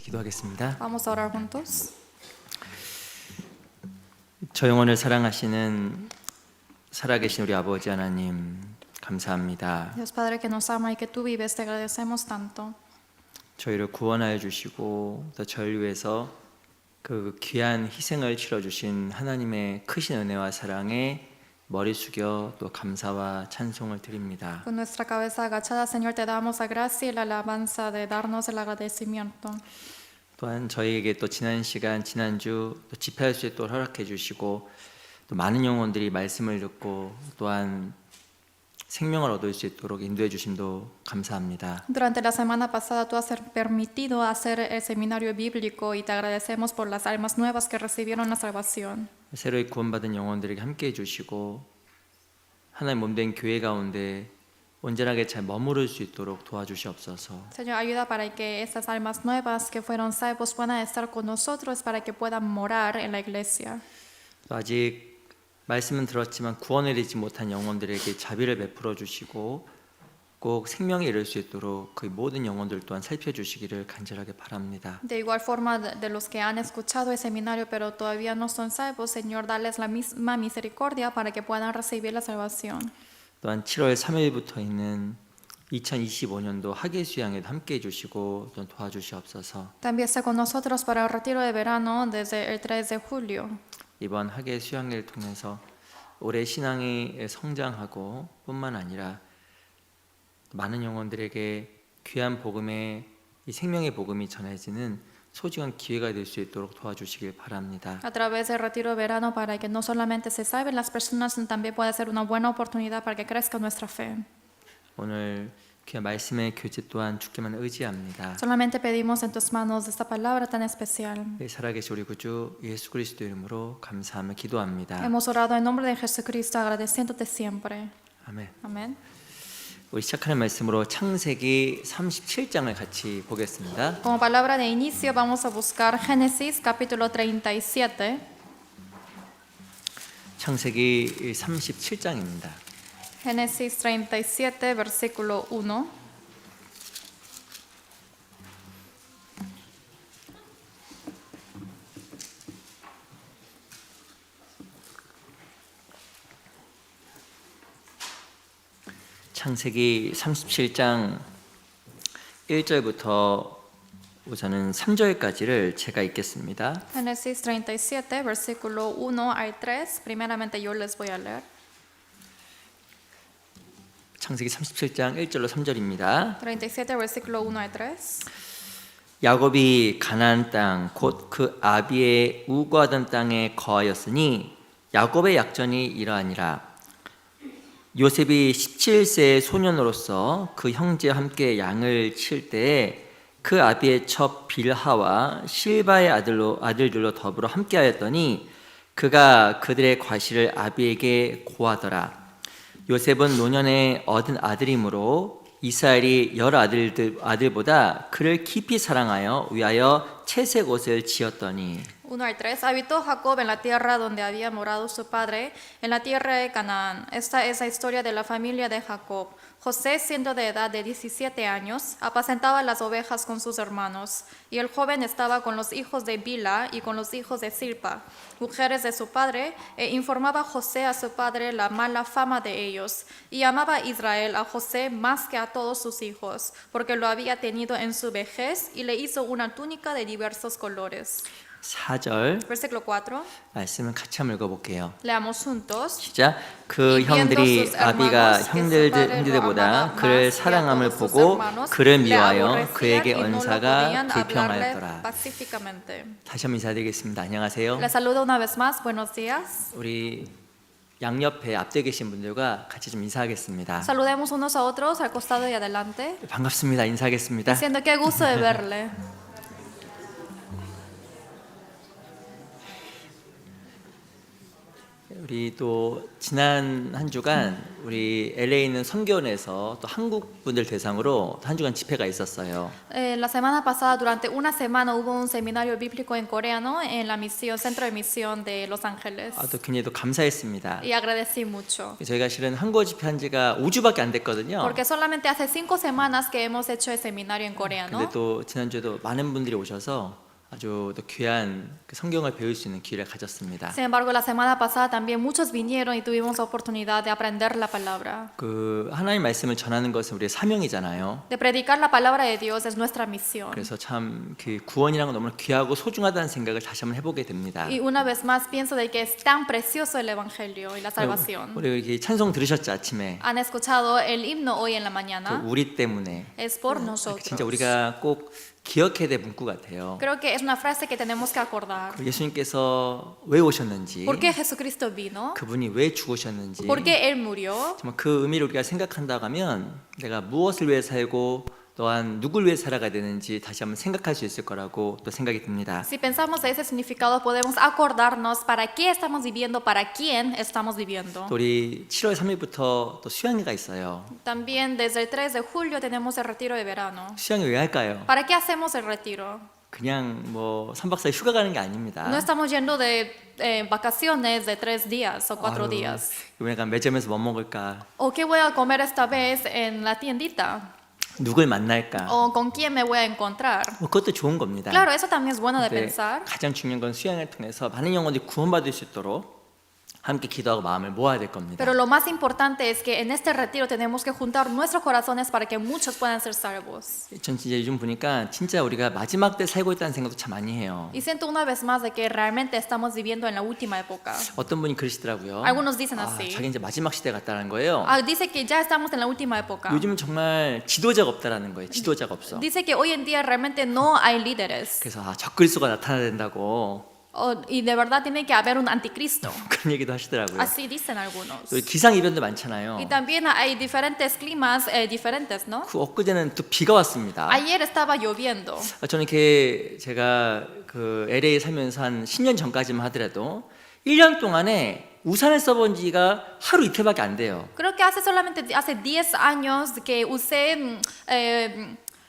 기도하겠습니다. Vamos a orar juntos. 저 영혼을 사랑하시는 살아계신 우리 아버지 하나님 감사합니다. Dios Padre que nos ama y que tú vives, te agradecemos tanto. 저희를 구원하여 주시고 또 저희를 위해서 그 귀한 희생을 치러 주신 하나님의 크신 은혜와 사랑에 머리 숙여 또 감사와 찬송을 드립니다. Con nuestra cabeza agachada, Señor, te damos la gracia y la alabanza de darnos el agradecimiento. 또한 저희에게 또 지난 시간 지난주 또 집회할 수 있도록 허락해 주시고 또 많은 영혼들이 말씀을 듣고 또한 생명을 얻을 수 있도록 인도해 주심도 감사합니다. Durante la semana pasada tú has permitido hacer el seminario bíblico y te agradecemos por las almas nuevas que recibieron la salvación. 새로이 구원받은 영혼들에게 함께해 주시고 하나님 몸된 교회 가운데 온전하게 잘 머무를 수 있도록 도와주시옵소서. Señor, ayuda para que estas almas nuevas que fueron salvos puedan estar con nosotros para que puedan morar en la iglesia. 또 아직 말씀은 들었지만 구원을 이루지 못한 영혼들에게 자비를 베풀어 주시고 꼭 생명에 이를 수 있도록 그 모든 영혼들 또한 살펴주시기를 간절하게 바랍니다. De igual forma, de los que han escuchado el seminario pero todavía no son salvos, Señor, darles la misma misericordia para que puedan recibir la salvación. 또한 7월 3일부터 있는 2025년도 학예 수양에도 함께해 주시고 또 도와주시옵소서. También está con nosotros para el retiro de verano desde el 3 de julio. 이번 학예 수양회를 통해서 올해 신앙이 성장하고 뿐만 아니라 많은 영혼들에게 귀한 복음의 이 생명의 복음이 전해지는 소중한 기회가 될 수 있도록 도와주시길 바랍니다. A través del retiro de verano para que no solamente se salven las personas, sino también pueda ser una buena oportunidad para que crezca nuestra fe. 오늘 귀한 말씀의 교제 또한 주께만 의지합니다. Solamente pedimos en tus manos esta palabra tan especial. 살아계신 우리 구주 예수 그리스도 이름으로 감사하며 기도합니다. Hemos orado en nombre de Jesucristo agradeciéndote siempre. 아멘. Amén. 우리 시작하는 말씀으로 창세기 37장을 같이 보겠습니다. Como palabra de inicio vamos a buscar Génesis capítulo 37. 창세기 37장입니다. Génesis 37 versículo 1. 창세기 37장 1절부터 우선은 3절까지를 제가 읽겠습니다. Génesis 37 versículo 1 al 3. Primeramente yo les voy a leer. 창세기 37장 1절로 3절입니다. 37 versículo 1 al 3. 야곱이 가나안 땅 곧 그 아비의 우거하던 땅에 거하였으니 야곱의 약전이 이러하니라. 요셉이 17세의 소년으로서 그 형제와 함께 양을 칠 때에 그 아비의 첩 빌하와 실바의 아들들로 더불어 함께하였더니 그가 그들의 과실을 아비에게 고하더라. 요셉은 노년에 얻은 아들이므로 이스라엘이 여러 아들보다 그를 깊이 사랑하여 위하여 채색 옷을 지었더니 1 al 3. Habitó Jacob en la tierra donde había morado su padre, en la tierra de Canaán. Esta es la historia de la familia de Jacob. José, siendo de edad de 17 años, apacentaba las ovejas con sus hermanos, y el joven estaba con los hijos de Bila y con los hijos de Silpa, mujeres de su padre, e informaba José a su padre la mala fama de ellos, y amaba Israel a José más que a todos sus hijos, porque lo había tenido en su vejez, y le hizo una túnica de diversos colores. 4절 Versículo 4. 말씀을 같이 한번 읽어볼게요. Leamos juntos. 시작. 그 형들이 아비가 형제들보다 그를 사랑함을 보고 그를 미워하여 그에게 언사가 불평하였더라. 다시 한번 인사드리겠습니다. 안녕하세요. Les saludo una vez más. Buenos días. 우리 양옆에 앞에 계신 분들과 같이 좀 인사하겠습니다. Saludemos unos a otros al costado y adelante. 반갑습니다. 인사하겠습니다. Diciendo qué gusto de verle. 우리 또 지난 한 주간 우리 LA에 있는 선교원에서 또 한국 분들 대상으로 한 주간 집회가 있었어요. La semana pasada, durante una semana, hubo un seminario bíblico en coreano en la misión, centro de misión de Los Ángeles. 또 굉장히 또 감사했습니다. Y agradecí mucho. 저희가 실은 한국어 집회한 지가 5주밖에 안 됐거든요. Porque solamente hace 5 semanas que hemos hecho el seminario en 근데 coreano. 또 지난주에도 많은 분들이 오셔서 아주 또 귀한 그 성경을 배울 수 있는 기회를 가졌습니다. Sin embargo, la semana pasada también muchos vinieron y tuvimos oportunidad de aprender la palabra. 그 하나님 말씀을 전하는 것은 우리의 사명이잖아요. De predicar la palabra de Dios es nuestra misión. 그래서 참 그 구원이라는 건 너무나 귀하고 소중하다는 생각을 다시 한번 해보게 됩니다. Y una vez más pienso de que es tan precioso el evangelio y la salvación. 우리 이렇게 찬송 들으셨죠 아침에? Han escuchado el himno hoy en la 또 mañana. 우리 때문에 Es por nosotros. 진짜 우리가 꼭 기억해야 될 문구 같아요. Creo que es una frase que tenemos que acordar. 예수님께서 왜 오셨는지, ¿Por qué Jesucristo vino? 그분이 왜 죽으셨는지, ¿Por qué Él murió? 정말 그 의미를 우리가 생각한다고 하면 내가 무엇을 위해 살고 또한 누굴 위해 살아가야 되는지 다시 한번 생각할 수 있을 거라고 또 생각이 듭니다. Si pensamos de ese significado, podemos acordarnos para qué estamos viviendo, para quién estamos viviendo. 또 우리 7월 3일부터 또 수양회가 있어요. También desde el 3 de julio tenemos el retiro de verano. 수양회 왜 할까요? ¿Para qué hacemos el retiro? 그냥 뭐 3박 4일 휴가 가는 게 아닙니다. No estamos yendo de vacaciones de 3 días o 4 아유, días. 이번에 간 매점에서 뭐 먹을까? ¿O qué voy a comer esta vez en la tiendita? 누굴 만날까? ¿O con quién me voy a encontrar? 뭐 그것도 좋은 겁니다. Claro, eso también es bueno de 근데 pensar. 가장 중요한 건 수양을 통해서 많은 영혼들이 구원받을 수 있도록 함께 기도하고 마음을 모아야 될 겁니다. Pero lo más importante es que en este retiro tenemos que juntar nuestros corazones para que muchos puedan ser salvos. 전 진짜 요즘 보니까 진짜 우리가 마지막 때 살고 있다는 생각도 참 많이 해요. Y siento una vez más de que realmente estamos viviendo en la última época. 어떤 분이 그러시더라고요. Algunos dicen así. 자기 이제 마지막 시대 같다는 거예요. Dice que ya estamos en la última época. 요즘은 정말 지도자가 없다라는 거예요. 지도자가 없어. Dice que hoy en día realmente no hay líderes. 그래서 적그리스도가 나타나야 된다고 Y de verdad tiene que haber un anticristo. 그런 얘기도 하시더라고요. Así dicen algunos. 또 기상 이변도 많잖아요. Y también hay diferentes climas diferentes, ¿no? 그 엊그제는 또 비가 왔습니다. Ayer estaba lloviendo. 저는 이렇게 제가 그 LA 살면서 한 10년 전까지만 하더라도 1년 동안에 우산을 써본 지가 하루 이틀밖에 안 돼요. Creo que hace 10 años que usé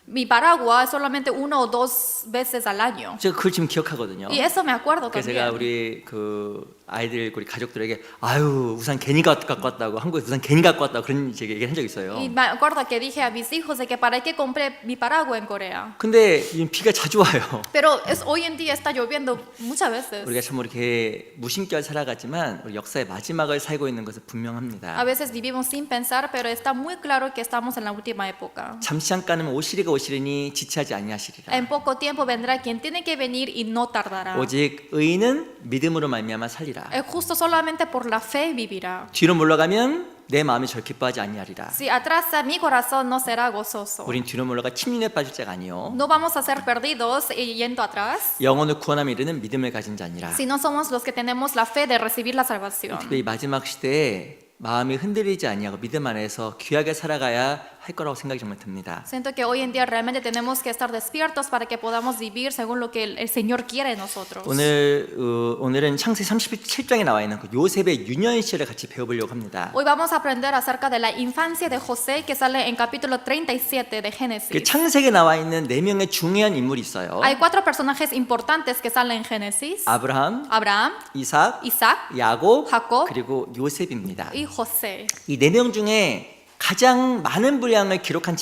mi paraguas solamente 1 o 2 veces al año. 제가 그걸 지금 기억하거든요. Y eso me acuerdo 그래서 제가 también. 우리 그 아이들 우리 가족들에게 아유 우산 괜히 갖고 왔다고 한국에 우산 괜히 갖고 왔다고 그런 제가 얘기한 적 있어요. Y me acuerdo que dije a mis hijos de que para qué compré mi paraguas en Corea. 근데 이 비가 자주 와요. Pero hoy en día está lloviendo muchas veces. 우리가 참 이렇게 무심결 살아가지만 우리 역사의 마지막을 살고 있는 것은 분명합니다. A veces vivimos sin pensar, pero está muy claro que estamos en la última época. 잠시 잠깐은 오시리가 오시리니 지체하지 아니하시리라. En poco tiempo vendrá quien tiene que venir y no tardará. 오직 의인은 믿음으로 말미암아 살리라. El justo solamente por la fe vivirá. 뒤로 물러가면 내 마음이 절 기뻐하지 아니하리라. Si atrasa mi corazón no será gozoso. 우린 뒤로 물러가 침륜에 빠질 자가 아니요 No vamos a ser perdidos yendo atrás, 영혼을 구원함에 이르는 믿음을 가진 자니라. sino somos los que tenemos la fe de recibir la salvación. 특별히 마지막 시대에 마음이 흔들리지 아니하고 믿음 안에서 귀하게 살아가야 할 거라고 생각이 정말 듭니다. Siento que hoy en día realmente tenemos que estar despiertos para que podamos vivir según lo que el Señor quiere de nosotros. 오늘은 창세기 37장에 나와 있는 그 요셉의 유년 시절을 같이 배워보려고 합니다. Hoy vamos a aprender acerca de la infancia de José que sale en capítulo 37 de 그 Génesis. 창세기에 나와 있는 4명의 중요한 인물이 있어요. Hay 4 personajes importantes que salen en Génesis: 아브라함, Abraham, 이삭, Isaac 야곱, 야곱, 그리고 요셉입니다. y José. 이 4명 중에 가장 많은 분량을 기록한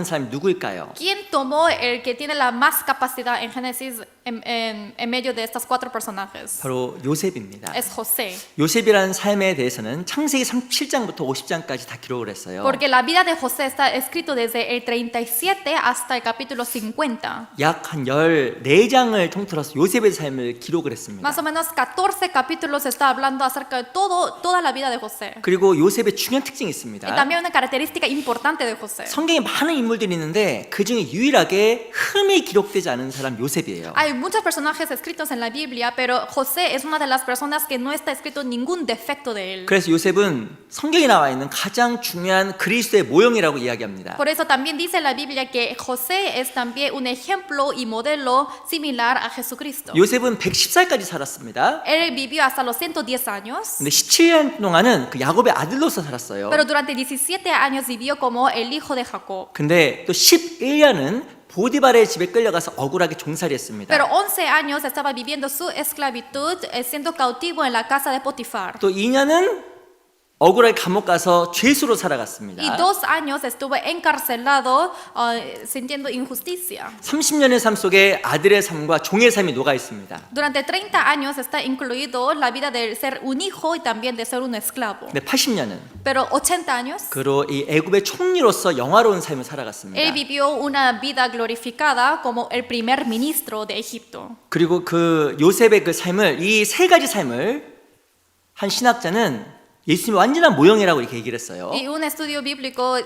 사람이 누구일까요? ¿Quién tomó el que tiene la más capacidad en Génesis en medio de estos 4 personajes? 바로 요셉입니다. Es José. 요셉이라는 삶에 대해서는 창세기 37장부터 50장까지 다 기록을 했어요. Porque la vida de José está escrito desde el 37 hasta el capítulo 50. 약 한 14장을 통틀어서 요셉의 삶을 기록을 했습니다. Más o menos 14 capítulos está hablando acerca de toda la vida de José. 그리고 요셉의 중요한 특징이 있습니다. también una característica importante de José. 성경에 많은 인물들이 있는데 그 중에 유일하게 흠이 기록되지 않은 사람 요셉이에요. Hay muchos personajes escritos en la Biblia, pero José es una de las personas que no está escrito ningún defecto de él. 그래서 요셉은 성경에 나와 있는 가장 중요한 그리스도의 모형이라고 이야기합니다. Por eso también dice la Biblia que José es también un ejemplo y modelo similar a Jesucristo. 요셉은 110살까지 살았습니다. Él vivió hasta los 110 años, 근데 17년 동안은 그 야곱의 아들로서 살았어요. pero durante 17 años vivió como el hijo de Jacob. 근데 또 11년은 보디발의 집에 끌려가서 억울하게 종살이 했습니다. Pero 11 años estaba viviendo su esclavitud, siendo cautivo en la casa de Potifar. 또 2년은 억울하게 감옥 가서 죄수로 살아갔습니다. Y 2 años estuvo encarcelado sintiendo injusticia. 30년의 삶 속에 아들의 삶과 종의 삶이 녹아 있습니다. Durante 30 años está incluido la vida de ser un hijo y también de ser un esclavo. 근데 80년은 Pero 80 años, 그로 이 애굽의 총리로서 영화로운 삶을 살아갔습니다. él vivió una vida glorificada como el primer ministro de Egipto. 그리고 그 요셉의 그 삶을 이 세 가지 삶을 한 신학자는 예수님의 완전한 모형이라고 이렇게 얘기를 했어요. Y un estudio bíblico,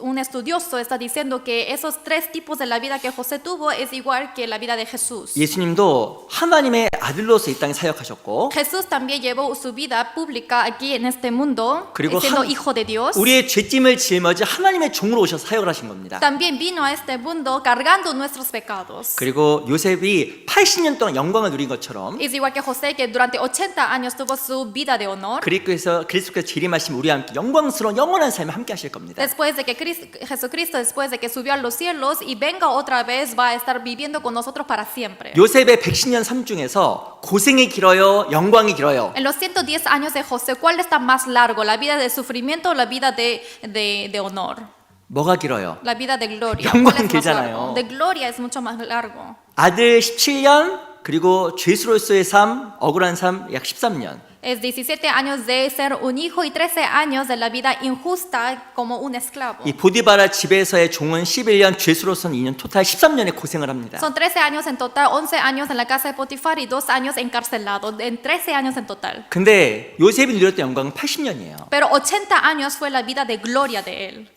un estudioso está diciendo que esos 3 tipos de la vida que José tuvo es igual que la vida de Jesús. 예수님도 하나님의 아들로서 이 땅에 사역하셨고 Jesús también llevó su vida pública aquí en este mundo, 그리고 siendo hijo de Dios. 우리의 죄짐을 짊어지 하나님의 종으로 오셔서 사역을 하신 겁니다. También vino a este mundo cargando nuestros pecados. 그리고 요셉이 80년 동안 영광을 누린 것처럼 Es igual que José, que durante 80 años tuvo su vida de honor. 그리스도께서 재림하시면 우리와 함께 영광스러운 영원한 삶을 함께 하실 겁니다. Después de que Jesucristo, después de que subió a los cielos y venga otra vez, va a estar viviendo con nosotros para siempre. 요셉의 110년 삶 중에서 고생이 길어요, 영광이 길어요. En los 110 años de José, ¿cuál está más largo? ¿La vida de sufrimiento o la vida de honor? 뭐가 길어요? La vida de gloria. 영광은 ¿Cuál es más 길잖아요. largo? De gloria es mucho más largo. 아들 17년 그리고 죄수로서의 삶, 억울한 삶 약 13년. Es 17 años de ser un hijo y 13 años de la vida injusta como un esclavo. 이 보디바라 집에서의 종은 11년, 죄수로서는 2년, 토탈 13년의 고생을 합니다. Son 13 años en total, 11 años en la casa de Potifar y 2 años encarcelado, en 13 años en total. 근데 요셉이 누렸던 영광은 80년이에요. Pero 80 años fue la vida de gloria de él.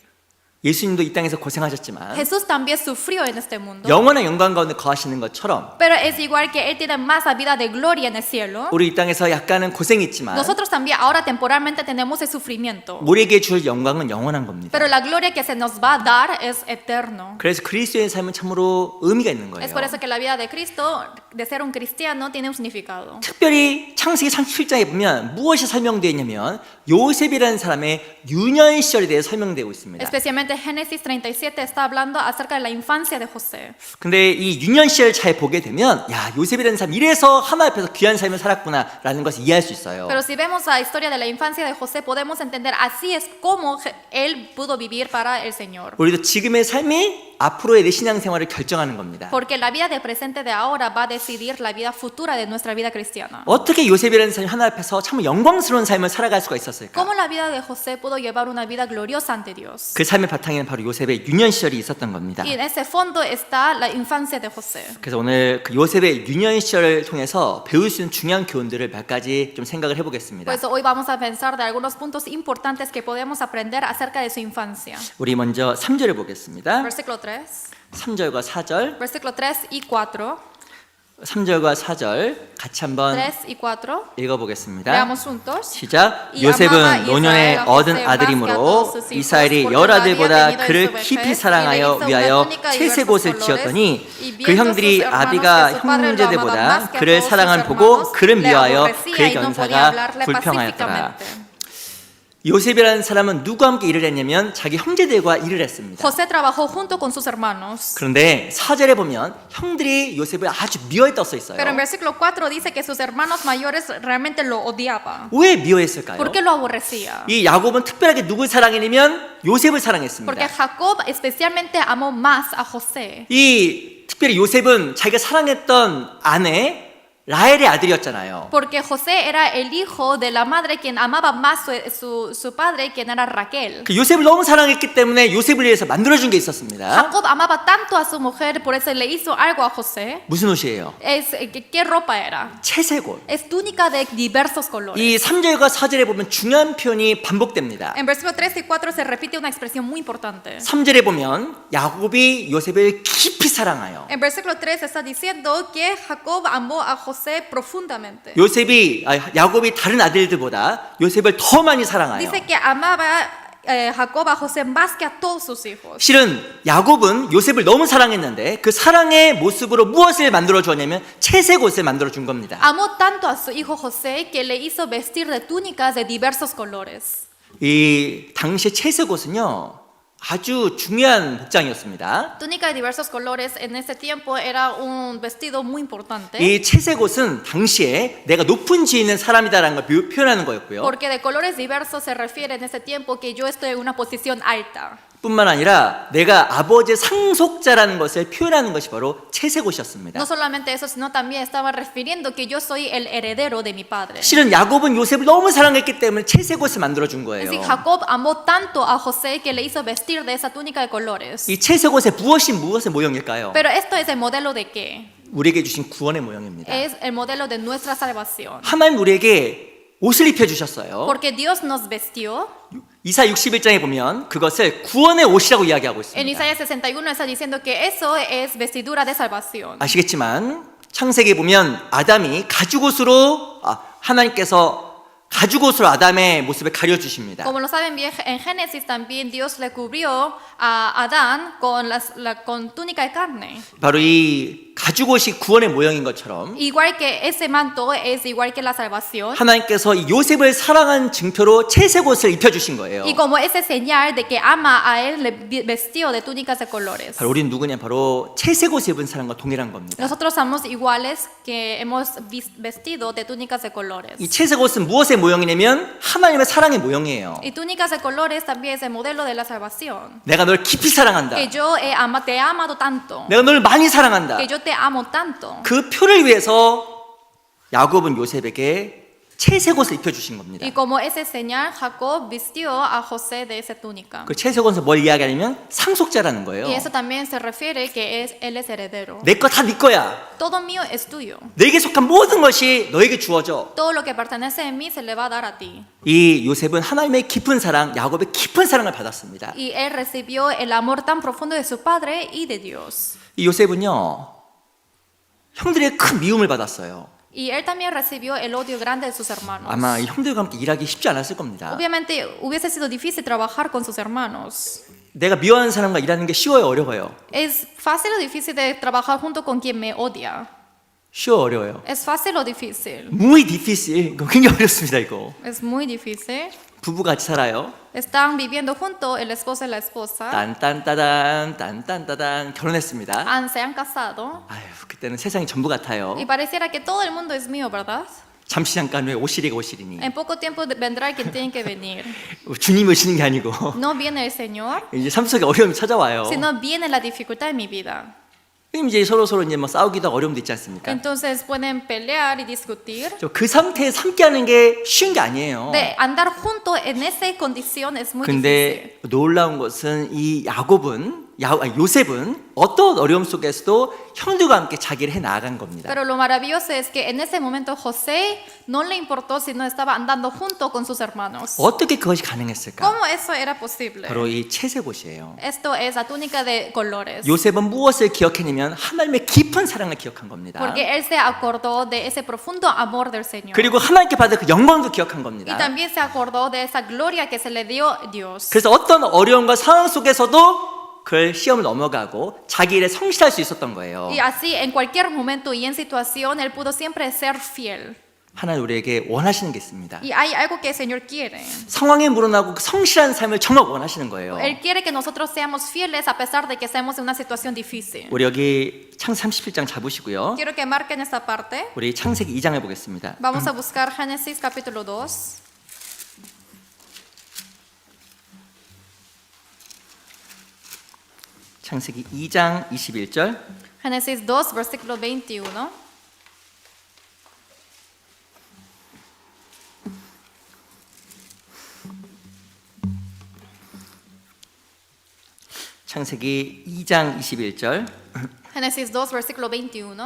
예수님도 이 땅에서 고생하셨지만 Jesús también sufrió en este mundo. 영원한 영광 가운데 거하시는 것처럼 Pero es igual que él tiene más la vida de gloria en el cielo. 우리 이 땅에서 약간은 고생이 있지만 Nosotros también ahora temporalmente tenemos el sufrimiento. 우리에게 줄 영광은 영원한 겁니다. Pero la gloria que se nos va a dar es eterno. 그래서 그리스도의 삶은 참으로 의미가 있는 거예요. Es por eso que la vida de Cristo, de ser un cristiano, tiene un significado. 특별히 창세기 37장에 보면 무엇이 설명되어 있냐면 요셉이라는 사람의 유년 시절에 대해 설명되고 있습니다. Especialmente Génesis 37 está hablando acerca de la infancia de José. 근데 이 유년 시절을 잘 보게 되면 야 요셉이라는 사람 이래서 하나님 앞에서 귀한 삶을 살았구나라는 것을 이해할 수 있어요. Pero si vemos la historia de la infancia de José, podemos entender así es como él pudo vivir para el Señor. 우리도 지금의 삶이 앞으로의 내 신앙생활을 결정하는 겁니다. Porque la vida de presente de ahora va a decidir la vida futura de nuestra vida cristiana. 어떻게 요셉이라는 사람이 하나님 앞에서 참 영광스러운 삶을 살아갈 수가 있었을까? ¿Cómo la vida de José pudo llevar una vida gloriosa ante Dios? 그 삶의 바탕에는 바로 요셉의 유년 시절이 있었던 겁니다. Y en ese fondo está la infancia de José. 그래서 오늘 그 요셉의 유년 시절을 통해서 배울 수 있는 중요한 교훈들을 몇 가지 좀 생각을 해보겠습니다. Pues hoy vamos a pensar de algunos puntos importantes que podemos aprender acerca de su infancia. 우리 먼저 3절을 보겠습니다. Versículo 3. 3절과 4절, Versículo 3 y 4. 3절과 4절 같이 한번 3 y 4. 읽어보겠습니다. Leamos juntos. 시작. 이 요셉은 아마가 노년에 이스라엘 얻은 호세 아들이므로 마스카토스 이스라엘이 시포스 열 아들보다 포르투갈리아 그를 베니도 깊이 이스베페스 사랑하여 이베이스 위하여 우나토니카 채색 이베르소스 옷을 콜로레스 지었더니 이 그 viendo 형들이 sus hermanos 아비가 que su padre lo 형제들보다 amaba más que a 그를 todos sus 사랑을 보고 hermanos, 그를 le 미워하여 aborrecía 그의 y no podía 견사가 hablarle 불평하였더라. pacíficamente. 요셉이라는 사람은 누구와 함께 일을 했냐면 자기 형제들과 일을 했습니다. José trabajó junto con sus hermanos. 그런데 4절에 보면 형들이 요셉을 아주 미워했다고 써 있어요. Pero en versículo 4 dice que sus hermanos mayores realmente lo odiaban. 왜 미워했을까요? ¿Por qué lo aborrecía? 이 야곱은 특별하게 누굴 사랑했냐면 요셉을 Porque 사랑했습니다. Jacob especialmente amó más a José. 이 특별히 요셉은 자기가 사랑했던 아내 라헬의 아들이었잖아요. Porque José era el hijo de la madre quien amaba más su padre, quien era Raquel. 그 요셉을 너무 사랑했기 때문에 요셉을 위해서 만들어준 게 있었습니다. Jacob amaba tanto a su mujer, por eso le hizo algo a José. 무슨 옷이에요? ¿Qué ropa era? 채색옷. Es túnica de diversos colores. 이 3절과 4절에 보면 중요한 표현이 반복됩니다. En versículo 3 y 4 se repite una expresión muy importante. 3절에 보면 야곱이 요셉을 깊이 사랑하여 En versículo 3 está diciendo que Jacob amó a José profundamente. 야곱이 다른 아들들보다 요셉을 더 많이 사랑하여. Dice que amaba Jacob a José más que a todos sus hijos. 실은 야곱은 요셉을 너무 사랑했는데 그 사랑의 모습으로 무엇을 만들어 주었냐면 채색 옷을 만들어 준 겁니다. Amó tanto a su hijo José que le hizo vestir de túnicas de diversos colores. 이 당시 채색 옷은요 아주 중요한 복장이었습니다. Túnica de diversos colores en ese tiempo era un vestido muy importante. 이 채색 옷은 당시에 내가 높은 지에 있는 사람이다라는 걸 표현하는 거였고요. Porque de colores diversos se refiere en ese tiempo que yo estoy en una posición alta. 뿐만 아니라 내가 아버지의 상속자라는 것을 표현하는 것이 바로 채색 옷이었습니다. No solamente eso, sino también estaba refiriendo que yo soy el heredero de mi padre. 실은 야곱은 요셉을 너무 사랑했기 때문에 채색 옷을 만들어 준 거예요. Es decir, Jacob amó tanto a José que le hizo vestir de esa túnica de colores. 이 채색 옷의 무엇의 모형일까요? Pero esto es el modelo de qué? 우리에게 주신 구원의 모형입니다. Es el modelo de nuestra salvación. 하나님 우리에게 옷을 입혀 주셨어요. Porque Dios nos vestió. 이사 61장에 보면 그것을 구원의 옷이라고 이야기하고 En 있습니다. Isaías 61 está diciendo que eso es vestidura de salvación. 아시겠지만 창세기에 보면 아담이 가죽옷으로 하나님께서 가죽옷으로 아담의 모습을 가려 주십니다. Como lo saben bien, en Génesis también Dios le cubrió a Adán con túnica de carne. 바로 이 가죽옷이 구원의 모형인 것처럼 Igual que ese manto es igual que la salvación. 하나님께서 이 요셉을 사랑한 증표로 채색 옷을 입혀 주신 거예요. Y como ese señal de que ama a él, le vestió de túnicas de colores. 바로 우리는 누구냐? 바로 채색 옷을 입은 사람과 동일한 겁니다. Nosotros somos iguales que hemos vestido de túnicas de colores. 이 채색 옷은 무엇의 모형이냐면 하나님의 사랑의 모형이에요. Y túnicas de colores también es el modelo de la salvación. 내가 널 깊이 사랑한다. Que yo te he amado tanto. 내가 널 많이 사랑한다. Que yo te amo tanto. 그 표를 위해서 야곱은 요셉에게 채색 옷을 입혀 주신 겁니다. Y como ese señal, Jacob vistió a José de esa túnica. 그 채색 옷은 뭘 이야기하냐면 상속자라는 거예요. Y eso también se refiere que él es heredero. 내 거 다 네 거야. Todo mío es tuyo. 내게 속한 모든 것이 너에게 주어져. Todo lo que pertenece a mí se le va a dar a ti. 이 요셉은 하나님의 깊은 사랑, 야곱의 깊은 사랑을 받았습니다. Y él recibió el amor tan profundo de su padre y de Dios. 이 요셉은요 형들의 큰 미움을 받았어요. Y él también recibió el odio grande de sus hermanos. 아마 이 형들과 함께 일하기 쉽지 않았을 겁니다. Obviamente hubiese sido difícil trabajar con sus hermanos. 내가 미워하는 사람과 일하는 게 쉬워요, 어려워요? ¿Es fácil o difícil de trabajar junto con quien me odia? 쉬워, 어려워요? ¿Es fácil o difícil? muy difícil. 이거 굉장히 어렵습니다, 이거. Es muy difícil. 부부가 같이 살아요. Están viviendo juntos el esposo y la esposa. 딴딴따단 결혼했습니다. Se han casado. 아유, 그때는 세상이 전부 같아요. Y pareciera que todo el mundo es mío, ¿verdad? 잠시 잠깐 왜 오시리가 오시리니. En poco tiempo vendrá quien tiene que venir. 주님이 오시는 게 아니고 No viene el Señor, 이제 삶 속에 어려움이 찾아와요. sino viene la dificultad en mi vida. 그럼 이제 서로 이제 뭐 싸우기도 어려움도 있지 않습니까? Entonces pueden pelear y discutir. 그 상태에서 함께하는 게 쉬운 게 아니에요. De andar juntos en esa condición es muy difícil. 근데 놀라운 것은 이 요셉은 어떤 어려움 속에서도 형들과 함께 자기를 해 나아간 겁니다. Pero lo maravilloso es que en ese momento José no le importó si no estaba andando junto con sus hermanos. 어떻게 그것이 가능했을까? ¿Cómo eso era posible? 바로 이 채색 옷이에요. Esto es la túnica de colores. 요셉은 무엇을 기억했냐면 하나님의 깊은 사랑을 기억한 겁니다. Porque él se acordó de ese profundo amor del Señor. 그리고 하나님께 받은 그 영광도 기억한 Y 겁니다. también se acordó de esa gloria que se le dio a Dios. 그래서 어떤 어려움과 상황 속에서도 그 시험을 넘어가고 자기 일에 성실할 수 있었던 거예요. Y así en cualquier momento y en situación él pudo siempre ser fiel. 하나님 우리에게 원하시는 게 있습니다. Y hay algo que el Señor quiere. 상황에 물어나고 그 성실한 삶을 정말 원하시는 거예요. Él quiere que nosotros seamos fieles a pesar de que estemos en una situación difícil. 우리 여기 창세기 37장 잡으시고요. Quiero que marquen esta parte. 우리 창세기 2장을 보겠습니다. Vamos a buscar Génesis capítulo 2. 창세기 2장 21절. Génesis 2, versículo 21. 창세기 2장 21절. Génesis 2, versículo 21.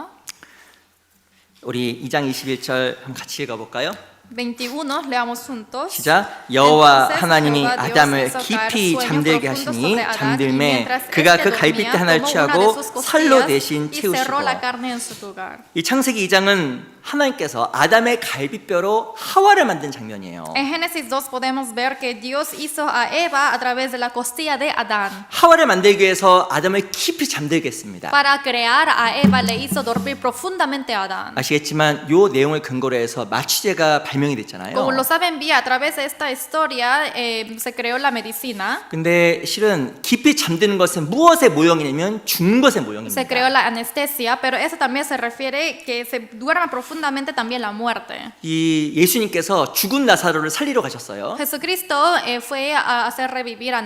우리 2장 21절 한번 같이 읽어볼까요? 21, leamos juntos. 시작. 여호와 Entonces 하나님이 Jehová Dios 아담을 hizo caer 깊이 sueño 잠들게 profundo 하시니 sobre Adán, y 잠들매 mientras 그가 éste 그 갈빗대 dormía, 하나를 tomó una de 취하고 sus 살로 costillas 대신 y cerró 채우시고. la carne en su lugar. 이 창세기 2장은 하나님께서 아담의 갈빗뼈로 하와를 만든 장면이에요. En Génesis 2 podemos ver que Dios hizo a Eva a través de la costilla de Adán. 하와를 만들기 위해서 아담을 깊이 잠들게 했습니다. Para crear a Eva le hizo dormir profundamente a Adán. 아시겠지만 이 내용을 근거로 해서 마취제가 발명이 됐잖아요. Como lo saben bien, a través de esta historia se creó la medicina. 근데 실은 깊이 잠드는 것은 무엇의 모형이냐면 죽는 것의 Se 모형입니다. creó la anestesia, pero eso también se refiere que se duerma profundamente también la muerte. 이 예수님께서 죽은 나사로를 살리러 가셨어요. Jesucristo fue a hacer revivir a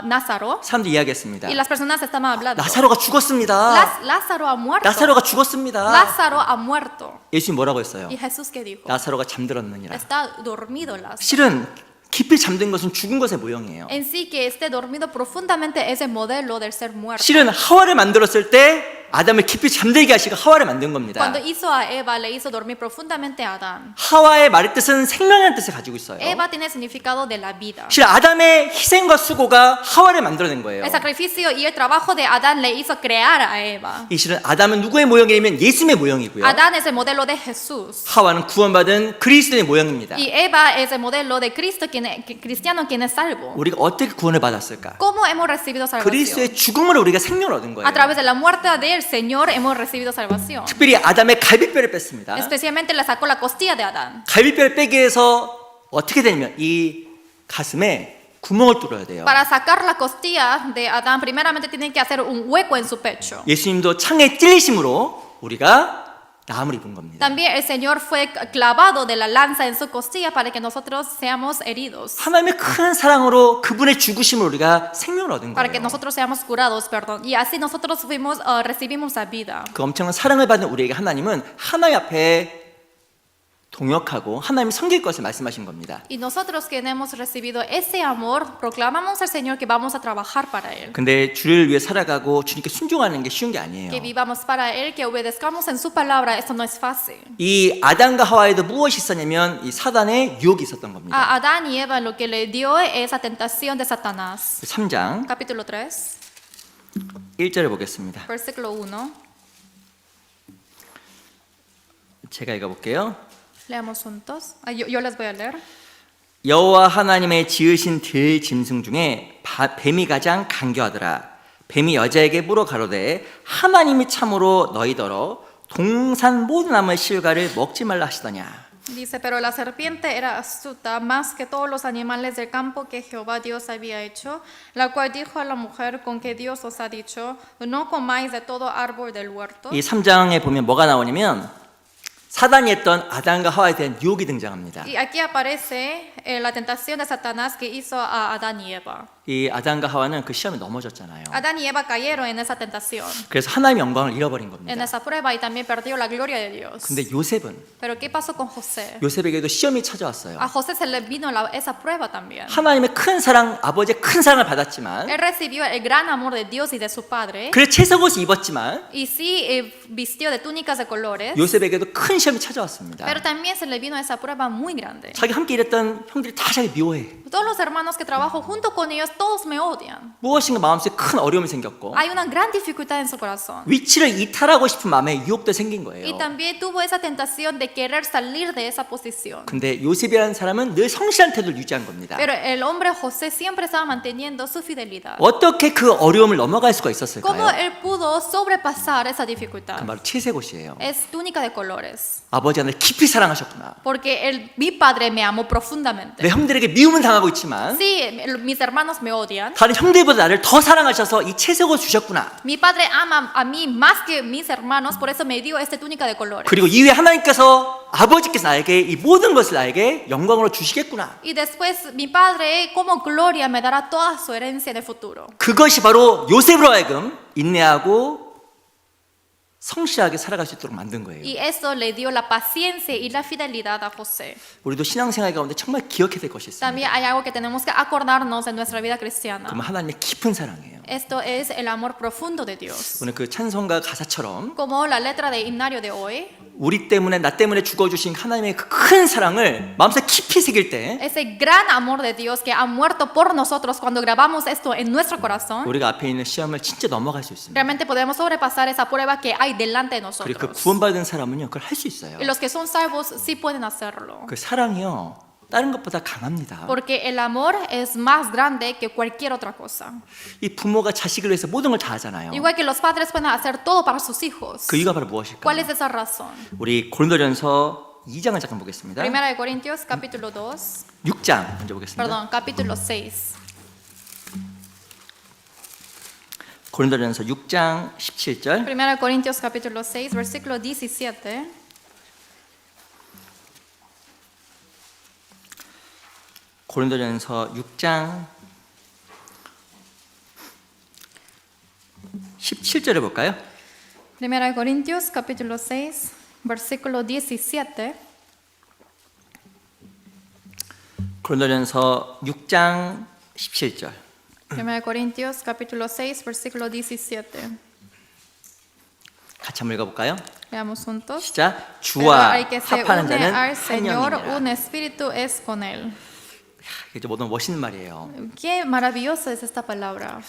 Lázaro 사람들이 이야기했습니다. y las personas estaban hablando. 나사로가 죽었습니다. Lázaro ha muerto. 나사로가 죽었습니다. Lázaro ha muerto. 예수님 뭐라고 했어요? Y Jesús que dijo, 나사로가 잠들었느니라. está dormido Lázaro. 실은 깊이 잠든 것은 죽은 것의 모형이에요. En sí que esté dormido profundamente es el modelo del ser muerto. 실은 하와를 만들었을 때 아담을 깊이 잠들게 하시고 하와를 만든 겁니다. Cuando hizo a Eva le hizo dormir profundamente a Adán. 하와의 말의 뜻은 생명이라는 뜻을 가지고 있어요. Eva tiene significado de la vida. 실은 아담의 희생과 수고가 하와를 만들어낸 거예요. El sacrificio y el trabajo de Adán le hizo crear a Eva. 이 실은 아담은 누구의 모형이냐면 예수님의 모형이고요. Adán es el modelo de Jesús. 하와는 구원받은 그리스도의 모형입니다. Y Eva es el modelo de Cristo, cristiano quien es salvo. 우리가 어떻게 구원을 받았을까? ¿Cómo hemos recibido salvación? 그리스도의 죽음으로 우리가 생명을 얻은 거예요. A través de la muerte del Señor hemos recibido salvación. 특별히 아담의 갈빗뼈를 뺐습니다. Especialmente le sacó la costilla de Adán. 갈빗뼈를 빼기 위해서 어떻게 되냐면 이 가슴에 구멍을 뚫어야 돼요. Para sacar la costilla de Adán, primeramente tienen que hacer un hueco en su pecho. 예수님도 창에 찔리심으로 우리가 나음을 입은 겁니다. También el Señor fue clavado de la lanza en su costilla para que nosotros seamos heridos. 하나님의 큰 사랑으로 그분의 죽으심으로 우리가 생명을 얻은 Para que 거예요. nosotros seamos curados, perdón. Y así nosotros recibimos la vida. 그 엄청난 사랑을 받은 우리에게 하나님은 하나님 앞에 동역하고 하나님이 섬길 것을 말씀하신 겁니다. Y nosotros que hemos recibido ese amor, proclamamos al Señor que vamos a trabajar para Él. 근데 주를 위해 살아가고 주님께 순종하는 게 쉬운 게 아니에요. Que vivamos para Él, que obedezcamos en su palabra. Esto no es fácil. 이 아담과 하와에도 무엇이 있었냐면 이 사단의 유혹이 있었던 겁니다. A Adán y Eva lo que le dio esa tentación de Satanás. 3장 Capítulo 3, 1절을 보겠습니다. versículo 1. 제가 읽어볼게요. Leamos juntos. Yo les voy a leer. 여호와 하나님의 지으신 들 짐승 중에 뱀이 가장 간교하더라. 뱀이 여자에게 물어 가로되 하나님이 참으로 너희더러 동산 모든 나무의 실과를 먹지 말라 하시더냐. Dice, pero la serpiente era astuta más que todos los animales del campo que Jehová Dios había hecho, la cual dijo a la mujer, con que Dios os ha dicho, no comáis de todo árbol del huerto. 이 3장에 보면 뭐가 나오냐면 사단이 했던 아담과 하와에 대한 유혹이 등장합니다. Y aquí aparece la tentación de Satanás que hizo a Adán y Eva. 이 아담과 하와는 그 시험에 넘어졌잖아요. Adán y Eva cayeron en esa tentación, 그래서 하나님의 영광을 잃어버린 en 겁니다. esa prueba, y también perdió la gloria de Dios. 근데 요셉은 Pero ¿qué pasó con José? 요셉에게도 시험이 찾아왔어요. A José se le vino esa prueba también. 하나님의 큰 사랑, 아버지의 큰 사랑을 받았지만 Él recibió el gran amor de Dios y de su padre, 그래 채석옷을 입었지만 y sí vistió de túnicas de colores, 요셉에게도 큰 시험이 찾아왔습니다. pero también se le vino esa prueba muy grande. 자기 함께 일했던 형들이 다 자기 미워해. Todos los hermanos que trabajo junto con ellos, todos me odian. 무엇인가 마음속에 큰 어려움이 생겼고 Hay una gran dificultad en su corazón. 위치를 이탈하고 싶은 마음에 유혹도 생긴 Y 거예요. también tuvo esa tentación de querer salir de esa posición. 근데 요셉이라는 사람은 늘 성실한 태도를 유지한 겁니다. Pero el hombre José siempre estaba manteniendo su fidelidad. 어떻게 그 어려움을 넘어갈 수가 ¿Cómo 있었을까요? él pudo sobrepasar esa dificultad? 그 바로 채색옷이에요. Es túnica de colores. 아버지가 나를 깊이 사랑하셨구나. Porque mi padre me amó profundamente. 내 형들에게 미움은 당하고 있지만 Sí, mis hermanos me odian. 다른 형들보다 나를 더 사랑하셔서 이 채색옷 주셨구나. Mi padre ama a mí más que mis hermanos, por eso me dio esta túnica de colores. 그리고 이후에 하나님께서 아버지께서 나에게 이 모든 것을 나에게 영광으로 주시겠구나. Y después mi padre como gloria me dará toda su herencia en el futuro. 그것이 바로 요셉으로 하여금 인내하고 성실하게 살아갈 수 있도록 만든 거예요. Y eso le dio la paciencia y la fidelidad a José. 우리도 신앙생활 가운데 정말 기억해야 될 것이 있습니다. También hay algo que tenemos que acordarnos en nuestra vida cristiana. 그러면 하나님의 깊은 사랑이에요. Esto es el amor profundo de Dios. 오늘 그 찬송가 가사처럼 Como la letra de himnario de hoy, 우리 때문에 나 때문에 죽어주신 하나님의 그 큰 사랑을 마음속에 깊이 새길 때 ese gran amor de Dios que ha muerto por nosotros, cuando grabamos esto en nuestro corazón, 우리가 앞에 있는 시험을 진짜 넘어갈 수 있습니다. realmente podemos sobrepasar esa prueba que hay delante de 그리고 그 nosotros. 구원받은 사람은요 그걸 할 수 있어요. Y los que son salvos sí pueden hacerlo. 그 사랑이요 다른 것보다 강합니다. Porque el amor es más grande que cualquier otra cosa. 이 부모가 자식을 위해서 모든 걸 다 하잖아요. Igual que los padres pueden hacer todo para sus hijos. 그 이유가 바로 ¿Cuál 무엇일까요? es esa razón? 우리 고린도전서 2장을 잠깐 보겠습니다. Primera de Corintios, capítulo 2. 6장 먼저 보겠습니다. Perdón, capítulo 6. 고린도전서 6장 17절. Primera de Corintios, capítulo 6, versículo 17. 고린도전서 6장 17절에 볼까요? Primera de Corintios, capítulo 6, versículo 17. 고린도전서 6장 17절. Primera de Corintios, capítulo 6, versículo 17. 같이 한번 읽어볼까요? Leamos juntos. 시작. Pero 주와 el que se 합하는 une 자는 al Señor, 한 un 영이니라. espíritu es con él. 이게 너무 멋있는 말이에요. Qué maravillosa es esta palabra.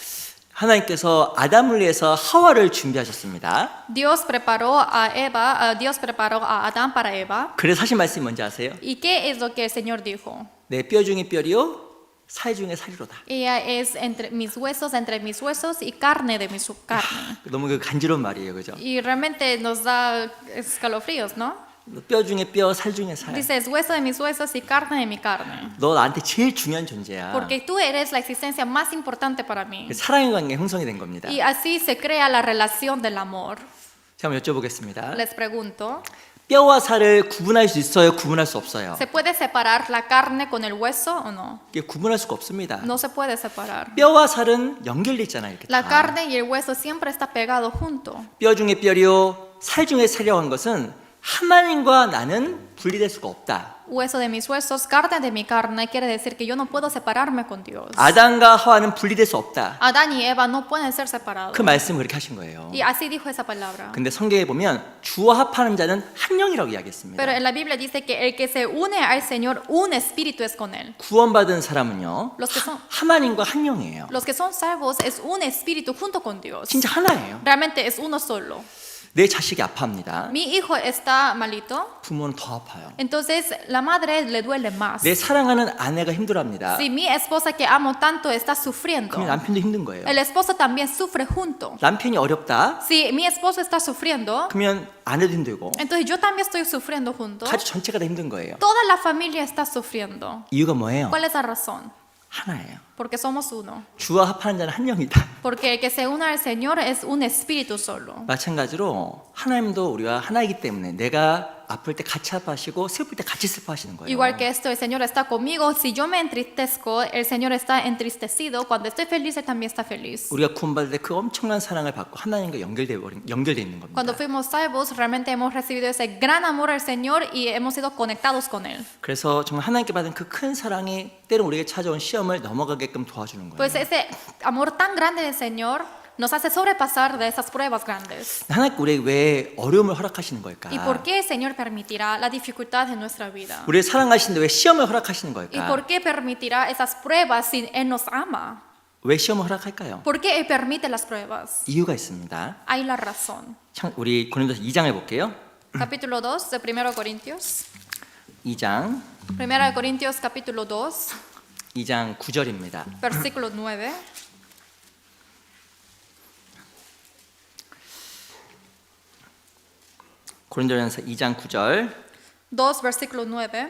하나님께서 아담을 위해서 하와를 준비하셨습니다. Dios preparó a Adán para Eva. 그래서 하신 말씀이 뭔지 아세요? ¿Y qué es lo que el Señor dijo? 내 뼈 중에 뼈리요 살 중에 살이로다. Ella es entre mis huesos y carne de mi carne. 너무 그 간지러운 말이에요, 그죠? Y realmente nos da escalofríos, ¿no? 뼈 중에 뼈, 살 중에 살. Dice, es hueso de mis huesos y carne de mi carne. 너 나한테 제일 중요한 존재야. Porque tú eres la existencia más importante para mí. 사랑의 관계 형성이 된 겁니다. Y así se crea la relación del amor. 제가 한번 여쭤보겠습니다. Les pregunto, 뼈와 살을 구분할 수 있어요? 구분할 수 없어요? ¿se puede separar la carne con el hueso o no? 이게 구분할 수가 없습니다. No se puede separar. 뼈와 살은 연결돼 있잖아요. 이렇게 La 다. carne y el hueso siempre está pegado junto. 뼈 중에 뼈리요 살 중에 살이라고 한 것은 하나님과 나는 분리될 수가 없다. Hueso de mis huesos, carne de mi carne, quiere decir que yo no puedo separarme con Dios. 아담과 하와는 분리될 수 없다. Adán y Eva no pueden ser separados. 그 말씀을 그렇게 하신 거예요. Y así dijo esa palabra. 근데 성경에 보면 주와 합하는 자는 한 영이라고 이야기했습니다. Pero en la Biblia dice que el que se une al Señor, un espíritu es con él. 구원받은 사람은요 Los que son, 하나님과 한 영이에요. los que son salvos es un espíritu junto con Dios. 진짜 하나예요. Realmente es uno solo. 내 자식이 아파합니다. Mi hijo está malito, 부모는 더 아파요. entonces la madre le duele más. 내 사랑하는 아내가 힘들어합니다. Si mi esposa que amo tanto está sufriendo, 그럼 남편도 힘든 거예요. el esposo también sufre junto. 남편이 어렵다. Si mi esposo está sufriendo, 그러면 아내도 힘들고 entonces yo también estoy sufriendo junto. 가족 전체가 다 힘든 거예요. Toda la familia está sufriendo. 이유가 뭐예요? ¿Cuál es la razón? 하나예요. Porque somos uno. 주와 합하는 자는 한 영이다. Porque el que se une al Señor es un espíritu solo. 마찬가지로 하나님도 우리와 하나이기 때문에 내가 아플 때 같이 아파하시고 슬플 때 같이 슬퍼하시는 거예요. Igual que esto, el Señor está conmigo. Si yo me entristezco, el Señor está entristecido. Cuando estoy feliz, Él también está feliz. 우리가 구원받을 때 그 엄청난 사랑을 받고 하나님과 연결돼 있는 겁니다. Cuando fuimos salvos, realmente hemos recibido ese gran amor al Señor y hemos sido conectados con Él. 그래서 정말 하나님께 받은 그 큰 사랑이 때로 우리에게 찾아온 시험을 넘어가게끔 도와주는 거예요. Pues ese amor tan grande del Señor nos hace sobrepasar de esas pruebas grandes. 하나님께 우리에게 왜 어려움을 허락하시는 걸까? ¿Y por qué el Señor permitirá la dificultad en nuestra vida? 우리를 사랑하시는데 왜 시험을 허락하시는 ¿Y 걸까? por qué permitirá esas pruebas si Él nos ama? 왜 시험을 허락할까요? ¿Por qué Él permite las pruebas? 이유가 있습니다. Hay la razón. 우리 고린도서 2장을 볼게요. Capítulo 2 de 1 Corintios. 2장 1 Corintios capítulo 2, 2장 9절입니다. versículo 9. 고린도전서 2장 9절 2, versículo 9.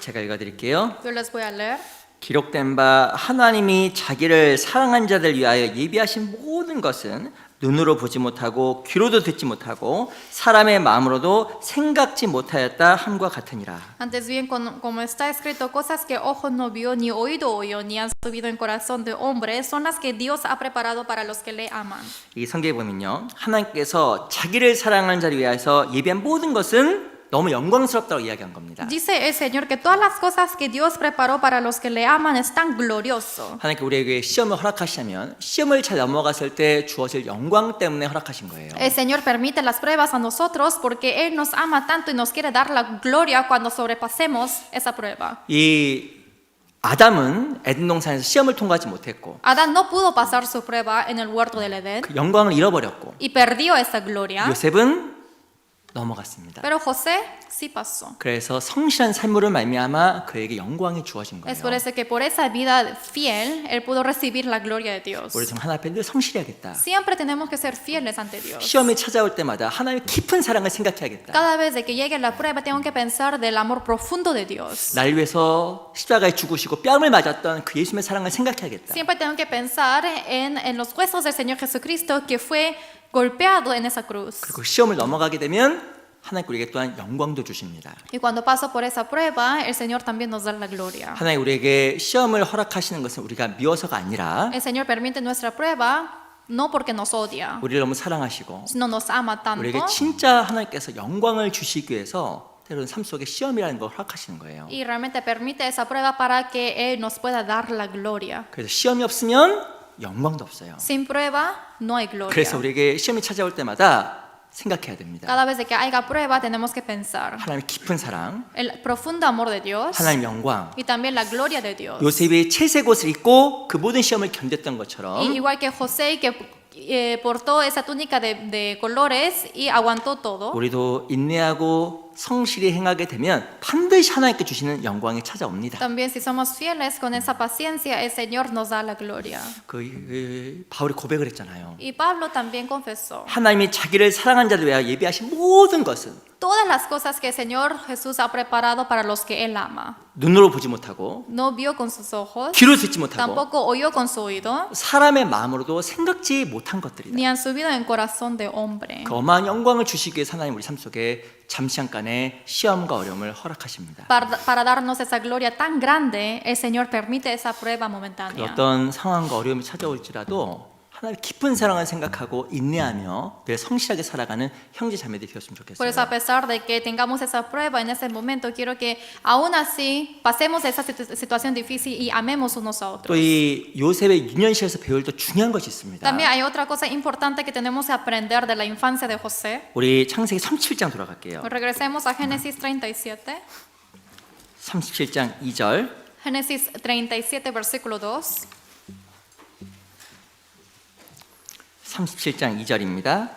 제가 읽어드릴게요. Yo les voy a leer. 기록된 바 하나님이 자기를 사랑한 자들 위하여 예비하신 모든 모든 것은 눈으로 보지 못하고 귀로도 듣지 못하고 사람의 마음으로도 생각지 못하였다 함과 같으니라. Antes bien, como está escrito, cosas que ojo no vio, ni oído oyó, ni han subido en corazón de hombre, son las que Dios ha preparado para los que le aman. 이 성경에 보면요, 하나님께서 자기를 사랑하는 자를 위하여서 예비한 모든 것은 너무 영광스럽다고 이야기한 겁니다. Dice el Señor que todas las cosas que Dios preparó para los que le aman es tan glorioso. 하나님께 우리에게 시험을 허락하시면 시험을 잘 넘어갔을 때 주어질 영광 때문에 허락하신 거예요. El Señor permite las pruebas a nosotros porque Él nos ama tanto y nos quiere dar la gloria cuando sobrepasemos esa prueba. 이 아담은 에덴 동산에서 시험을 통과하지 못했고 Adán no pudo pasar su prueba en el huerto del Edén 그 영광을 잃어버렸고 y perdió esa gloria, 요셉은 넘어갔습니다. pero José sí pasó. 그래서 성실한 삶으로 말미암아 그에게 영광이 주어진 Es por 거예요. eso que por esa vida fiel, Él pudo recibir la gloria de Dios. 우리 정 하나 앞에 늘 성실해야겠다. Siempre tenemos que ser fieles ante Dios. 시험이 찾아올 때마다 하나님의 깊은 사랑을 생각해야겠다. Cada vez de que llegue la prueba, tengo que pensar del amor profundo de Dios. 날 위해서 십자가에 죽으시고 뺨을 맞았던 그 예수님의 사랑을 생각해야겠다. Siempre tengo que pensar en los huesos del Señor Jesucristo que fue golpeado en esa cruz. 그리고 시험을 넘어가게 되면 하나님 우리에게 또한 영광도 주십니다. Y cuando paso por esa prueba, el Señor también nos da la gloria. 하나님 우리에게 시험을 허락하시는 것은 우리가 미워서가 아니라 El Señor permite nuestra prueba no porque nos odia, 우리를 너무 사랑하시고 sino nos ama 우리에게 tanto. 진짜 하나님께서 영광을 주시기 위해서 때로는 삶 속에 시험이라는 걸 허락하시는 거예요. Y realmente permite esa prueba para que Él nos pueda dar la gloria. 그래서 시험이 없으면 영광도 없어요. Sin prueba no hay gloria. 그래서 우리에게 시험이 찾아올 때마다 생각해야 됩니다. Cada vez de que haya prueba tenemos que pensar 하나님의 깊은 사랑, el profundo amor de Dios 하나님 영광. y también la gloria de Dios. 요셉이 채색 옷을 입고 그 모든 시험을 견뎠던 Y 것처럼 igual que José que portó esa túnica de colores y aguantó todo. 우리도 인내하고 성실히 행하게 되면 반드시 하나님께 주시는 영광이 찾아옵니다. También si somos fieles con esa paciencia, el Señor nos da la gloria. 바울이 고백을 했잖아요. Y Pablo también confesó. 하나님이 자기를 사랑한 자들 위하여 예비하신 모든 것은 Todas las cosas que el Señor Jesús ha preparado para los que Él ama. 눈으로 보지 못하고 No vio con sus ojos, 귀로 듣지 못하고 tampoco oyó con su oído, 사람의 마음으로도 생각지 못한 것들이다. ni han subido en corazón de hombre. 그 어마한 영광을 주시기 위해 하나님 우리 삶 속에 잠시간의 시험과 어려움을 허락하십니다. Para darnos esa gloria tan grande, el Señor permite esa prueba momentánea. 어떤 상황과 어려움이 찾아올지라도 하나님의 깊은 사랑을 생각하고 인내하며 늘 성실하게 살아가는 형제 자매들이 되었으면 Por eso, 좋겠어요. a pesar de que tengamos esa prueba en ese momento, quiero que aún así pasemos esa situación difícil y amemos unos a 또 otros. 이 요셉의 유년시에서 배울 또 중요한 것이 있습니다. También hay otra cosa importante que tenemos que aprender de la infancia de José. 우리 창세기 37장 돌아갈게요. Regresemos a Génesis 37. 37장 2절. Génesis 37, versículo 2. 37장 2절입니다.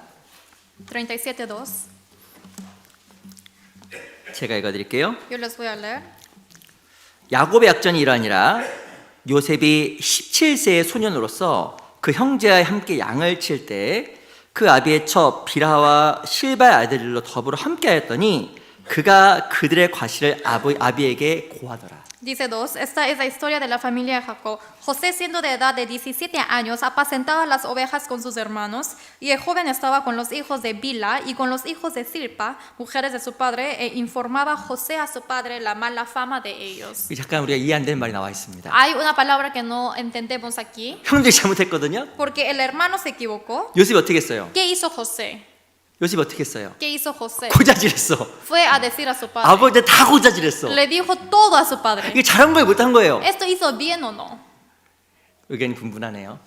37, 2. 제가 읽어드릴게요. Yo les voy a leer. 야곱의 약전이 이러하니라. 요셉이 17세의 소년으로서 그 형제와 함께 양을 칠 때 그 아비의 첩 빌하와 실바의 아들들로 더불어 함께하였더니 그가 그들의 과실을 아비에게 고하더라. Dice 2, esta es la historia de la familia de Jacob. José, siendo de edad de 17 años, apacentaba las ovejas con sus hermanos, y el joven estaba con los hijos de Bila y con los hijos de Silpa, mujeres de su padre, e informaba José a su padre la mala fama de ellos. 잠깐 우리가 이해 안 되는 말이 나와 있습니다. Hay una palabra que no entendemos aquí, 형들이 잘못했거든요. porque el hermano se equivocó. 요셉이 어떻게 했어요? ¿Qué hizo José? 요셉이 어떻게 했어요? ¿Qué hizo José? 고자질했어. Fue a decir a su padre. 아버지한테 다 고자질했어. Le dijo todo a su padre. 이게 잘한 거예요, 못한 거예요? ¿Esto hizo bien o no? 의견이 분분하네요.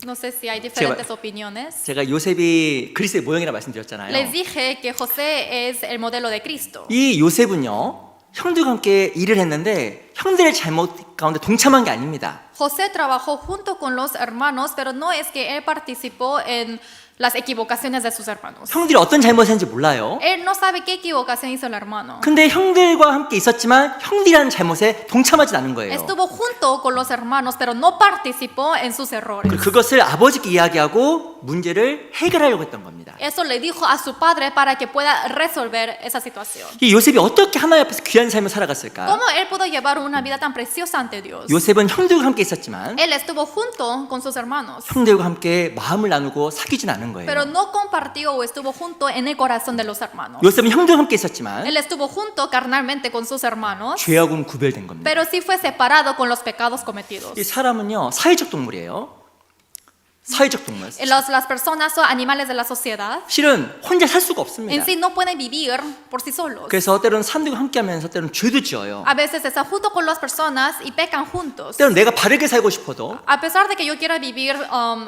No sé si hay diferentes opiniones. 제가 요셉이 그리스도의 모형이라 말씀드렸잖아요. Les dije que José es el modelo de Cristo. 이 요셉은요, 형들과 함께 일을 했는데 형들의 잘못 가운데 동참한 게 아닙니다. José trabajó junto con los hermanos, pero no es que él participó en las equivocaciones de sus hermanos. 형들이 어떤 잘못을 했는지 몰라요. Él no sabe qué equivocación hizo el hermano. 근데 형들과 함께 있었지만 형들이라는 잘못에 동참하지 않은 거예요. Estuvo junto con los hermanos, pero no participó en sus errores. 그것을 아버지께 이야기하고 문제를 해결하려고 했던 겁니다. Eso le dijo a su padre para que pueda resolver esa situación. 이 요셉이 어떻게 하나님 앞에서 귀한 삶을 살아갔을까? ¿Cómo él pudo llevar una vida tan preciosa ante Dios? 요셉은 형들과 함께 있었지만 Él estuvo junto con sus hermanos, 형들과 함께 마음을 나누고 사귀진 않은 거예요. pero no compartió o estuvo junto en el corazón de los hermanos. 요셉은 형들과 함께 있었지만 Él estuvo junto carnalmente con sus hermanos, 죄하고는 구별된 겁니다. pero sí fue separado con los pecados cometidos. 이 사람은요 사회적 동물이에요. 사회적 동물. Las personas son animales de la sociedad. 실은 혼자 살 수가 En 없습니다. sí no pueden vivir por sí solos. 그래서 때로는 사람들과 함께하면서 때로는 죄도 지어요. A veces están junto con las personas y pecan juntos. 때로는 내가 바르게 살고 싶어도 A pesar de que yo quiera vivir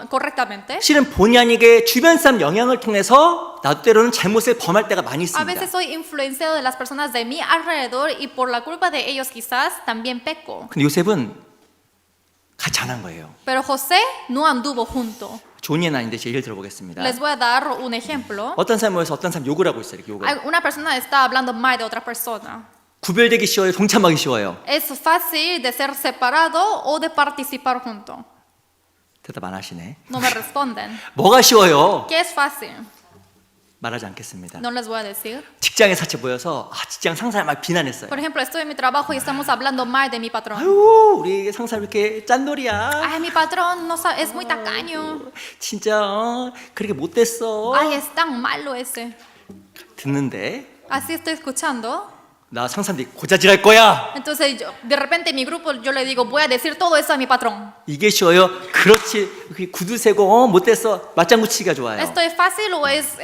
correctamente, 실은 본의 아니게 주변 사람 영향을 통해서 나도 때로는 잘못을 범할 때가 많이 a veces 있습니다. soy influenciado de las personas de mi alrededor y por la culpa de ellos quizás también peco. 근데 요셉은 같이 안 한 거예요. Pero José no anduvo junto. 좋은 예는 아닌데 제 예를 들어보겠습니다. Les voy a dar un ejemplo. 어떤 사람 모여서 어떤 사람 욕을 하고 있어요. 이렇게 욕을. Una persona está hablando mal de otra persona. 구별되기 쉬워요. 동참하기 쉬워요. ¿Es fácil de ser separado o de participar junto? 대답 안 하시네. No me responden. 뭐가 쉬워요? ¿Qué es fácil? 말하지 않겠습니다. No les voy a decir. 직장에 같이 모여서 직장 상사를 막 비난했어요. Por ejemplo, estoy en mi trabajo y estamos hablando mal de mi patrón. 아유, 우리 상사 왜 이렇게 짠돌이야? Ay, mi patrón no es muy tacaño. 진짜 그렇게 못됐어. Ay, es tan malo ese. 듣는데 Así estoy escuchando. 나 상사한테 고자질할 거야. Entonces, de repente en mi grupo yo le digo, voy a decir todo eso a mi patrón. 이게 쉬워요? 그렇지. 구두 세고 못됐어. 맞장구 치기가 좋아요. ¿Esto es fácil o es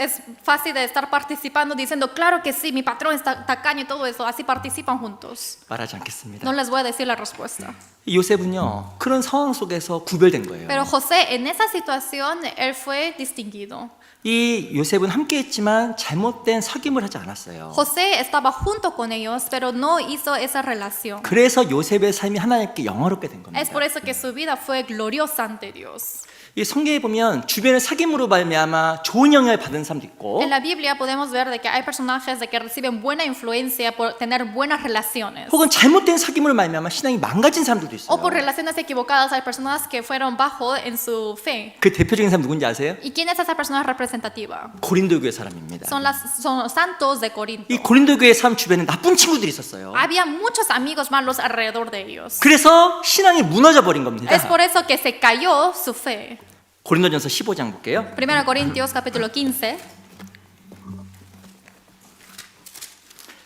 fácil de estar participando diciendo, claro que sí, mi patrón está tacaño y todo eso? Así participan juntos. 말하지 않겠습니다. No les voy a decir la respuesta. 요셉은요 그런 상황 속에서 구별된 거예요. Pero José, en esa situación, él fue distinguido. 이 요셉은 함께했지만 잘못된 사귐을 하지 않았어요. José estaba junto con ellos, pero no hizo esa relación. 그래서 요셉의 삶이 하나님께 영화롭게 된 겁니다. Es por eso que su vida fue gloriosa ante Dios. 이 성경에 보면 주변의 사귐으로 말미암아 좋은 영향을 받은 사람도 있고 En la Biblia podemos ver de que hay personajes de que reciben buena influencia por tener buenas relaciones. 혹은 잘못된 사귐으로 말미암아 신앙이 망가진 사람들도 있어요. O por relaciones equivocadas hay personas que fueron bajo en su fe. 그 대표적인 사람 누군지 아세요? ¿Y quién es esa persona representativa? 고린도 교회 사람입니다. Son los santos de Corinto. 이 고린도 교회 사람 주변에 나쁜 친구들이 있었어요. Había muchos amigos malos alrededor de ellos. 그래서 신앙이 무너져 버린 겁니다. Es por eso que se cayó su fe. 고린도전서 15장 볼게요. 1 Corintios capítulo 15.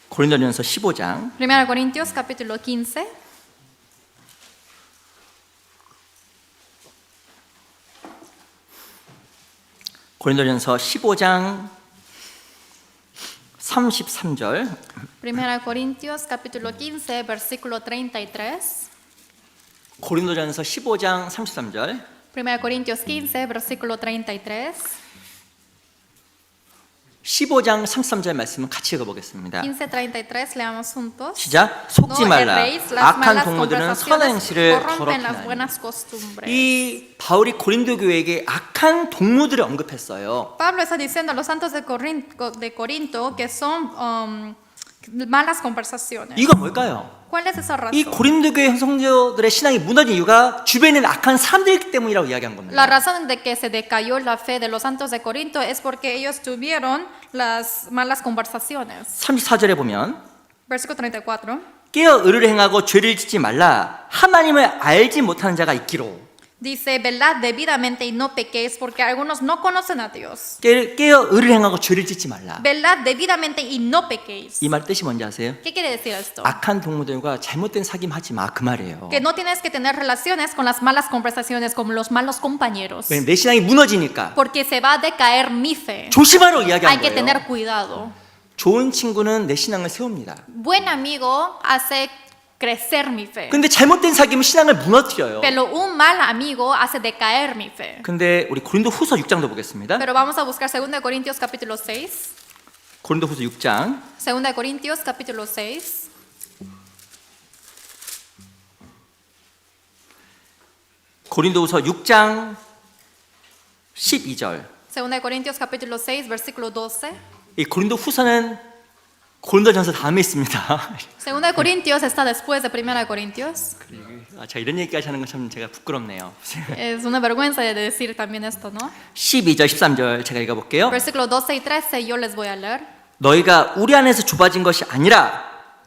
고린도전서 15장 1 Corintios capítulo 15. 고린도전서 15장 33절 1 Corintios capítulo 15 versículo 33. 고린도전서 15장 33절 1 Corintios 15 versículo 33. 15장 33절 말씀은 같이 읽어보겠습니다. 15:33 leamos juntos. 시작. 속지 No 말라. erréis las 악한 malas 동무들은 선한 conversaciones, 행실을 corrompen las 더럽히나니. buenas costumbres. 이 바울이 고린도 교회에게 악한 동무들을 언급했어요. Pablo está diciendo a los santos de Corinto que son malas conversaciones. 이거 뭘까요? ¿Cuál es esa 이 razón? 고린도 교회 성도들의 신앙이 무너진 이유가 주변에 있는 악한 사람들이기 때문이라고 이야기한 겁니다. La razón de que se decayó la fe de los santos de Corinto es porque ellos tuvieron las malas conversaciones. 34절에 보면 Versículo 34. 깨어 의를 행하고 죄를 짓지 말라. 하나님을 알지 못하는 자가 있기로. Dice, velad debidamente y no pequéis, porque algunos no conocen a Dios. 깨어 의를 행하고 죄를 짓지 말라. Velad debidamente y no pequéis. 이 말 뜻이 뭔지 아세요? ¿Qué quiere decir esto? 악한 동무들과 잘못된 사귐 하지 마 그 말이에요. Que no tienes que tener relaciones con las malas conversaciones, con los malos compañeros. 왜냐면 내 신앙이 무너지니까 Porque se va a decaer mi fe. 조심하라고 이야기한 Hay que 거예요. tener cuidado. 좋은 친구는 내 신앙을 세웁니다. Buen amigo hace crecer mi fe. 근데 잘못된 사귐은 신앙을 무너뜨려요. Pero un mal amigo hace decaer mi fe. 근데 우리 고린도 후서 6장도 보겠습니다. Pero vamos a buscar 2 Corintios capítulo 6. 고린도 후서 6장 2 Corintios capítulo 6. 고린도 후서 6장 12절 2 Corintios capítulo 6 versículo 12. 이 고린도 후서는 고린도전서 다음에 있습니다. 2 Corintios está después de 1 Corintios. 제가 이런 얘기까지 하는 건 참 제가 부끄럽네요. Es una vergüenza de decir también esto, ¿no? 12절, 13절 제가 읽어볼게요. Versículos 12 y 13 yo les voy a leer. 너희가 우리 안에서 좁아진 것이 아니라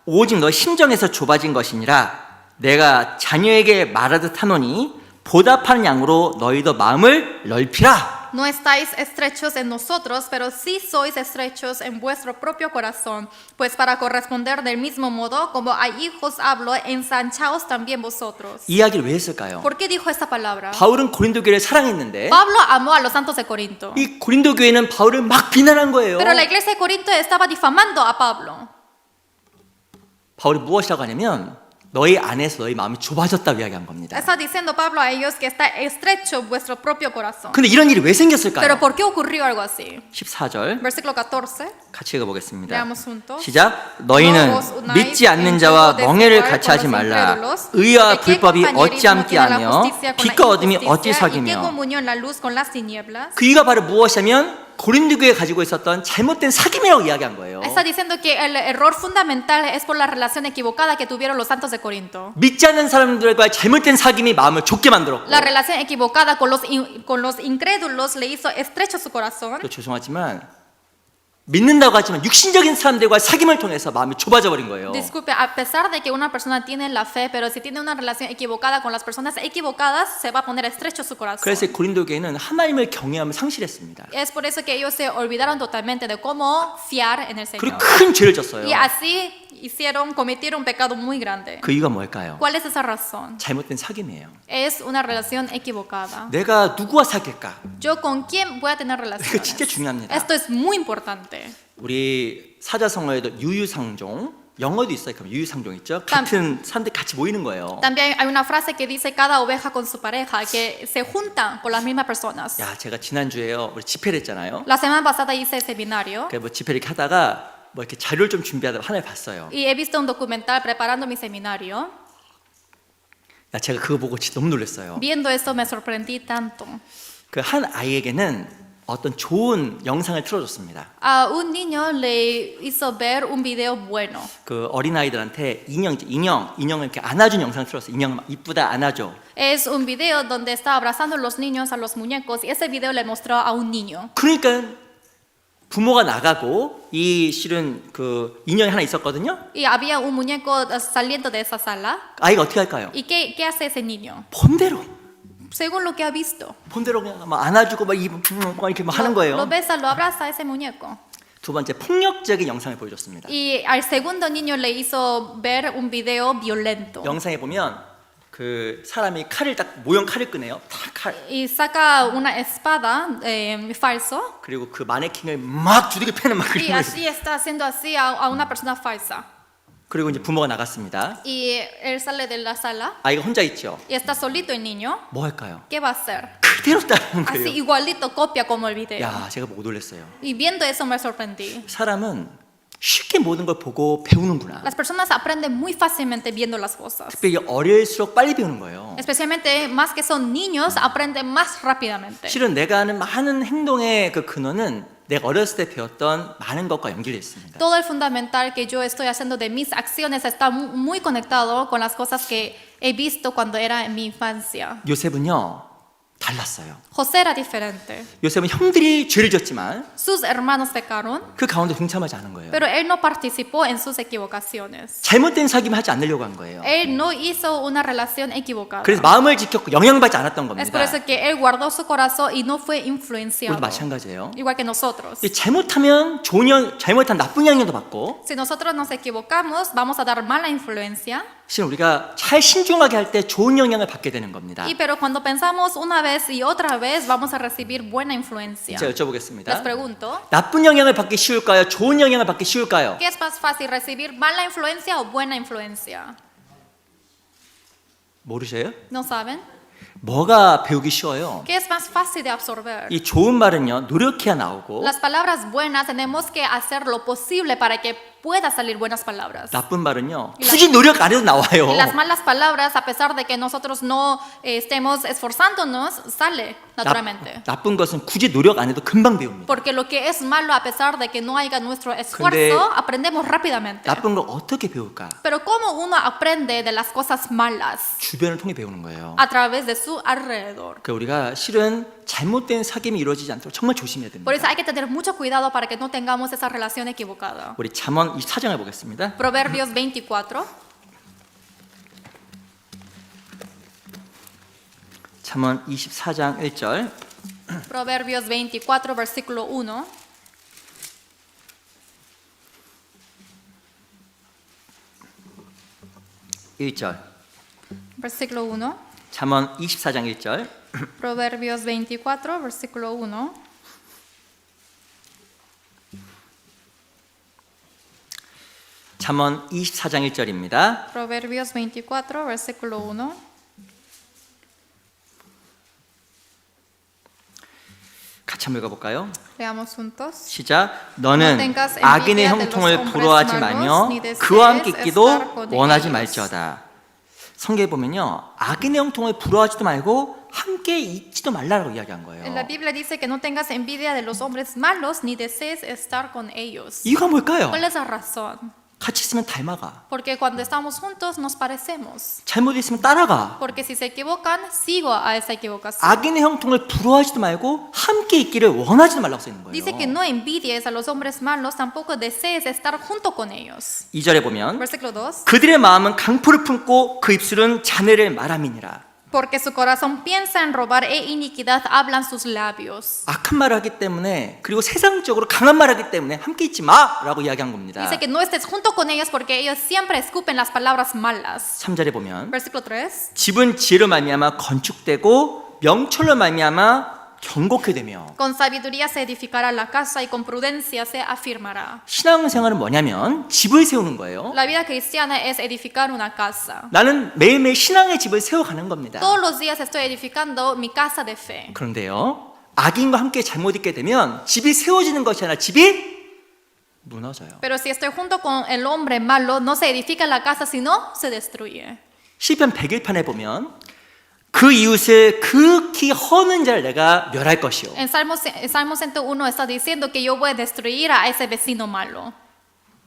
오직 너희 심정에서 좁아진 것이니라. 내가 자녀에게 말하듯 하노니 보답하는 양으로 너희도 마음을 넓히라. No estáis estrechos en nosotros, pero sí sois estrechos en vuestro propio corazón. Pues para corresponder del mismo modo, como a hijos hablo, ensanchaos también vosotros. 이 이야기를 왜 했을까요? ¿Por qué dijo esta palabra? 바울은 고린도 교회를 사랑했는데 Pablo amó a los santos de Corinto. 이 고린도 교회는 바울을 막 비난한 거예요. Pero la iglesia de Corinto estaba difamando a Pablo. 바울이 무엇이라고 하냐면 너희 안에서 너희 마음이 좁아졌다고 이야기한 겁니다. Está diciendo Pablo a ellos que está estrecho vuestro propio corazón. 근데 이런 일이 왜 생겼을까요? Pero ¿por qué ocurrió algo así? 14절 Versículo 14. 같이 읽어보겠습니다. Leamos juntos. 시작. 너희는 믿지 않는 자와 멍해를 같이 하지 말라. 의와 불법이 어찌 함께 하며 빛과 어둠이 어찌 사귀며. 그 이유가 바로 무엇이냐면 고린도 교회에 가지고 있었던 잘못된 사귐이라고 이야기한 거예요. Está diciendo que el error fundamental es por la relación equivocada que tuvieron los santos de Corinto. 믿지 않는 사람들과의 잘못된 사귐이 마음을 좁게 만들었고. La relación equivocada con los incrédulos le hizo estrecho su corazón. 또 죄송하지만 믿는다고 하지만 육신적인 사람들과 사귐을 통해서 마음이 좁아져 버린 거예요. Disculpe, a pesar de que una persona tiene la fe, pero si tiene una relación equivocada con las personas equivocadas, se va a poner estrecho su corazón. 그래서 고린도 교회는 하나님을 경외함을 상실했습니다. Es por eso que ellos se olvidaron totalmente de cómo fiar en el 그리고 Señor. 큰 죄를 졌어요. Y así cometieron un pecado muy grande. 그 이유가 뭘까요? ¿Cuál es esa razón? 잘못된 사귐이에요. Es una relación equivocada. 내가 누구와 사귈까? Yo con quién voy a tener 이거 relaciones. 진짜 중요합니다. Esto es muy importante. 우리 사자성어에도 유유상종, 영어도 있어요. 그럼 유유상종 있죠? 같은 사람들 같이 모이는 거예요. También hay una frase que dice cada oveja con su pareja, que se juntan con las mismas personas. 야, 제가 지난주에요. 우리 집회를 했잖아요. La semana pasada hice seminario 뭐 집회를 이렇게 하다가 뭐 이렇게 자료를 좀 준비하다가 하나를 봤어요. y he visto un documental preparando mi seminario. 야, 제가 그거 보고 진짜 너무 놀랐어요. Viendo esto me sorprendí tanto. 그 한 아이에게는 어떤 좋은 영상을 틀어줬습니다. A un niño le hizo ver un video bueno. 그 어린 아이들한테 인형을 이렇게 안아준 영상을 틀었어요. 인형 이쁘다 안아줘. Es un video donde está abrazando los niños a los muñecos y ese video le mostró a un niño. 그러니까 부모가 나가고 이 실은 그 인형이 하나 있었거든요. Y había un muñeco saliendo de esa sala. 아이가 어떻게 할까요? ¿Y qué hace ese niño? 본대로 Según lo que ha visto. 그냥 막 안아주고 막 이렇게 막 하는 Lo 거예요. besa, lo abraza a ese muñeco. 두 번째 폭력적인 영상을 보여줬습니다. Y al segundo niño le hizo ver un video violento. 영상에 보면 그 사람이 칼을 딱 모형 칼을 끄네요. 딱 칼. Y saca una espada falso. 그리고 그 마네킹을 막 두들겨 패는 막 Y 그림을. así está haciendo así a una persona falsa. 그리고 이제 부모가 나갔습니다. Y él sale de la sala 아이가 혼자 있죠. y está solito el niño. 뭐 할까요? ¿Qué va a hacer? 그대로 따르는 Así 거예요. igualito copia como el video. 야, 제가 보고 놀랐어요. Y viendo eso me sorprendí. 사람은 쉽게 모든 걸 보고 배우는구나. Las personas aprenden muy fácilmente viendo las cosas. 특별히 어릴수록 빨리 배우는 거예요. Especialmente más que son niños, aprenden más rápidamente. 실은 내가 하는 많은 행동의 그 근원은 내가 어렸을 때 배웠던 많은 것과 연결되어 있습니다. Todo el fundamental que yo estoy haciendo de mis acciones está muy conectado con las cosas que he visto cuando era en mi infancia. 요셉은요 달랐어요. José era diferente. 요셉은 형들이 죄를 졌지만 Sus hermanos pecaron, 그 가운데 동참하지 않은 거예요. pero él no participó en sus equivocaciones. 잘못된 사귐을 하지 않으려고 한 거예요. Él no hizo una relación equivocada. 그래서 마음을 지켰고 영향받지 않았던 Es por 겁니다. eso que él guardó su corazón y no fue 우리도 influenciado. 마찬가지예요. Igual que nosotros. 이 잘못하면 잘못한 나쁜 영향도 받고 Si nosotros nos equivocamos, vamos a dar mala influencia. 실은 우리가 잘 신중하게 할 때 좋은 영향을 받게 되는 겁니다. Y pero cuando pensamos una vez y otra vez, vamos a recibir buena influencia. 제가 Les 여쭤보겠습니다. pregunto, 나쁜 영향을 받기 쉬울까요? 좋은 영향을 받기 쉬울까요? ¿qué es más fácil, recibir mala influencia o buena influencia? 모르셔요? ¿No saben? 뭐가 배우기 쉬워요? ¿Qué es más fácil de absorber? 이 좋은 말은요 노력해야 나오고 Las palabras buenas tenemos que hacer lo posible para que pueda salir buenas palabras. 나쁜 말은요, 굳이 no력 안 해도 나와요. Y las malas palabras, a pesar de que nosotros no estemos esforzándonos, sale naturalmente. 나쁜 것은 굳이 노력 안 해도 금방 배웁니다. Porque lo que es malo, a pesar de que no haya nuestro 근데 esfuerzo, aprendemos rápidamente. 나쁜 걸 어떻게 배울까? Pero ¿cómo uno aprende de las cosas malas? 주변을 통해 배우는 거예요. A través de su alrededor. 그러니까 우리가 실은 잘못된 사귐이 이루어지지 않도록 정말 조심해야 됩니다. Por eso hay que tener mucho cuidado para que no tengamos esa relación equivocada. 우리 잠언 24장을 보겠습니다. Proverbios 24. 잠언 24장 1절. Proverbios 24, versículo 1. Versículo 1. 잠언 24장 1절. Proverbios 24, versículo 1. 잠언 24장 1절입니다. Proverbios 24, versículo 1. 같이 한번 읽어볼까요? Leamos juntos. 시작. No 너는 tengas 악인의 envidia de los 형통을 hombres 부러워하지 malos, 말며 ni desees 그와 함께 있기도 estar con 원하지 ellos. 말지어다. 성경에 보면요, 악인의 형통을 부러워하지도 말고 함께 있지도 말라라고 이야기한 거예요. En la Biblia dice que no tengas envidia de los hombres malos ni desees estar con ellos. 이유가 뭘까요? ¿Cuál es la razón? 같이 있으면 닮아가. Porque cuando estamos juntos nos parecemos. 잘못 있으면 따라가. Porque si se equivocan, sigo a esa equivocación. 악인의 형통을 부러워하지도 말고 함께 있기를 원하지도 말라고 써 있는 거예요. Dice que no envidies a los hombres malos, tampoco desees estar junto con ellos. 2절에 보면 Versículo 2. 그들의 마음은 강포를 품고 그 입술은 잔해를 말함이니라. Porque su corazón piensa en robar e iniquidad hablan sus labios. 악한 말을 하기 때문에, 그리고 세상적으로 강한 말을 하기 때문에 함께 있지 마라고 이야기한 겁니다. Dice que no estés junto con ellos porque ellos siempre escupen las palabras malas. 3절에 보면 Versículo 3. 집은 지혜로 말미암아 건축되고 명철로 말미암아 견고케 되며. Con sabiduría se edificará la casa y con prudencia se afirmará. 신앙생활은 뭐냐면 집을 세우는 거예요. La vida cristiana es edificar una casa. 나는 매일매일 신앙의 집을 세워가는 겁니다. Todos los días estoy edificando mi casa de fe. 그런데요, 악인과 함께 잘못 있게 되면 집이 세워지는 것이 아니라 집이 무너져요. Pero si estoy junto con el hombre malo, no se edifica la casa, sino se destruye. 시편 101편에 보면 그 이웃을 극히 허는 자를 내가 멸할 것이요. En Salmo 101 está diciendo que yo voy a destruir a ese vecino malo.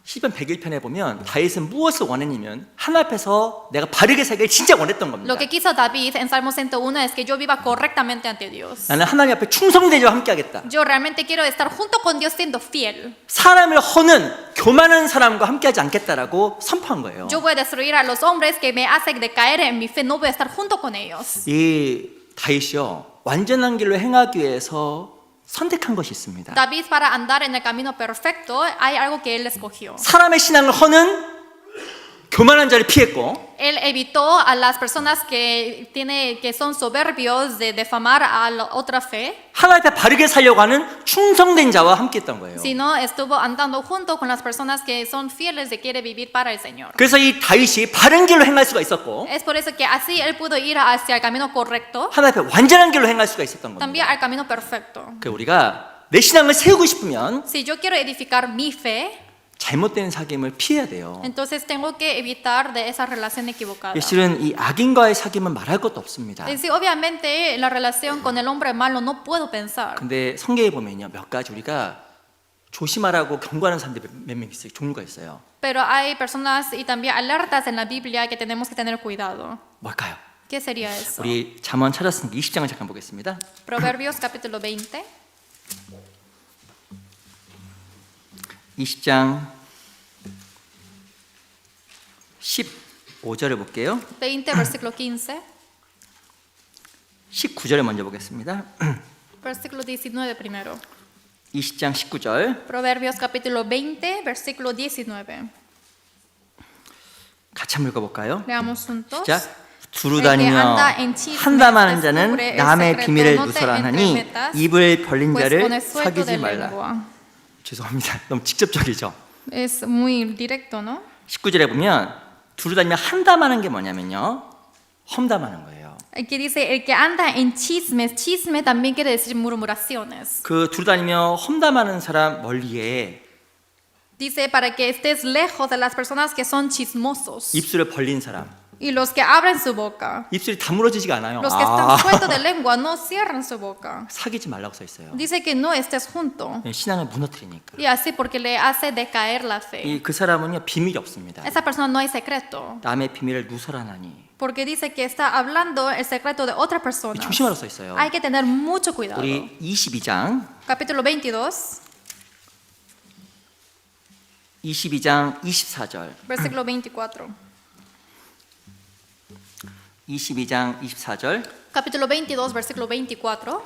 시편 101편에 보면 다윗은 무엇을 원했냐면 하나님 앞에서 내가 바르게 살기를 진짜 원했던 겁니다. Lo que quiso David en Salmo 101 es que yo viva correctamente ante Dios. 나는 하나님 앞에 충성되지와 함께하겠다. Yo realmente quiero estar junto con Dios siendo fiel. 사람을 허는 교만한 사람과 함께하지 않겠다라고 선포한 거예요. Yo voy a destruir a los hombres que me hacen decaer en mi fe. No voy a estar junto con ellos. 이 다윗이요, 완전한 길로 행하기 위해서 선택한 것이 있습니다. David, para andar en el camino perfecto, hay algo que él escogió. 사람의 신앙을 허는 교만한 자를 피했고, Él evitó a las personas que son soberbios de defamar a la otra fe, 하나님 앞에 바르게 살려고 하는 충성된 자와 함께했던 거예요. sino estuvo andando junto con las personas que son fieles y quiere vivir para el Señor. 그래서 이 다윗이 바른 길로 행할 수가 있었고, Es por eso que así él pudo ir hacia el camino correcto, 하나님 앞에 완전한 길로 행할 수가 있었던 también 겁니다. al camino perfecto. 그러니까 우리가 내 신앙을 세우고 싶으면 Si yo quiero edificar mi fe, 잘못된 사귐을 피해야 돼요. entonces tengo que evitar de esa relación equivocada. 실은 이 악인과의 사귐은 말할 것도 없습니다. Es decir, obviamente la relación con el hombre malo no puedo pensar. 근데 성경에 보면요, 몇 가지 우리가 조심하라고 경고하는 사람들이 몇 명 있어요. 종류가 있어요. Pero hay personas y también alertas en la Biblia que tenemos que tener cuidado. 뭘까요? ¿Qué sería eso? 우리 잠언 찾았으니까 20장을 잠깐 보겠습니다. Proverbios capítulo 20. 20장 15절을 볼게요. 20, versículo 15. 19절을 먼저 보겠습니다. Versículo 19 primero. 20장 19절 Proverbios capítulo 20, versículo 19. 같이 한번 읽어볼까요? Leamos juntos. 자, 두루 다니며 한담하는 자는 남의 비밀을 누설하나니 입을 벌린 Pues 자를 con el suelto de 사귀지 말라. lengua. 죄송합니다. 너무 직접적이죠. Es muy directo, ¿no? 19절에 보면 두루 다니며 한담하는 게 뭐냐면요, 험담하는 거예요. Aquí dice, el que anda en chismes, chisme también quiere decir murmuraciones. 그 두루 다니며 험담하는 사람 멀리에 Dice para que estés lejos de las personas que son chismosos 입술을 벌린 사람. y los que abren su boca. 입술이 다물어지지가 않아요. Los que están sueltos de lengua no cierran su boca. 사귀지 말라고 써 있어요. Dice que no estés junto. 신앙을 무너뜨리니까. Y así porque le hace decaer la fe. 그 사람은요 비밀이 없습니다. Esa persona no hay secreto. 남의 비밀을 누설하나니. Porque dice que está hablando el secreto de otra persona. 조심하라고 써 있어요. Hay que tener mucho cuidado. 우리 22장 Capítulo 22, 22장 24절. versículo 24. 22장 24절. Capítulo 22, versículo 24.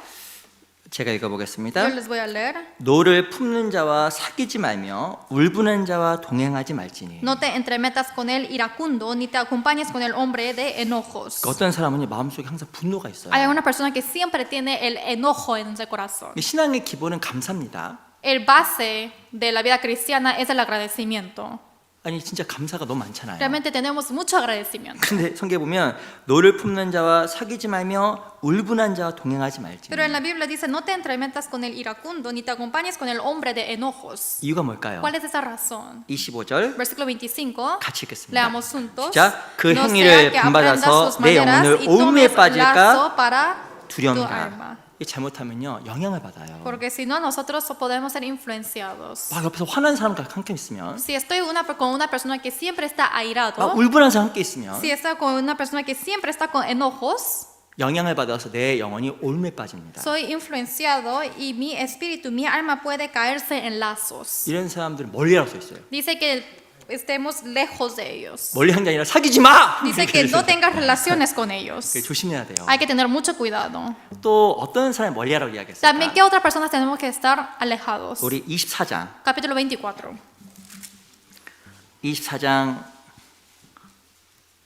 제가 Yo 읽어보겠습니다. les voy a leer. 노를 품는 자와 사귀지 말며 울부는 자와 동행하지 말지니. No te entremetas con el iracundo, ni te acompañes con el hombre de enojos. 어떤 사람은 마음속에 항상 분노가 있어요. Hay una persona que siempre tiene el enojo en su corazón. 신앙의 기본은 감사입니다. El base de la vida cristiana es el agradecimiento. 아니 진짜 감사가 너무 많잖아요. Realmente tenemos mucho agradecimiento. 근데 성경에 보면 노를 품는 자와 사귀지 말며 울분한 자와 동행하지 말지. Pero en la Biblia dice, no te entremetas con el iracundo, ni te acompañes con el hombre de enojos. 이유가 뭘까요? ¿Cuál es esa razón? 25절 Versículo 25. 같이 읽겠습니다. Leamos juntos. 자, 그 No sea 행위를 que aprendas 본받아서 sus 내 maneras 영혼을 y 오음에 tomes 빠질까 lazo para tu 두려움이라. alma. 이 잘못하면요 영향을 받아요. Porque si no, nosotros podemos ser influenciados. 막 옆에서 화난 사람과 함께 있으면, Si estoy con una persona que siempre está 막 airado, 울분한 사람 함께 있으면 si estoy con una persona que siempre está con enojos, 영향을 받아서 내 영혼이 올무에 빠집니다. soy influenciado y mi espíritu, mi alma puede caerse en lazos. 이런 사람들은 멀리라고 써 있어요. Dice que estemos lejos de ellos. 멀리 한 게 아니라 사귀지 마. Dice que no tengas relaciones con ellos. 조심해야 돼요. Hay que tener mucho cuidado. 또 어떤 사람이 멀리하라고 También, 이야기했을까? ¿qué otras personas tenemos que estar alejados? 우리 24장 Capítulo 24. 24장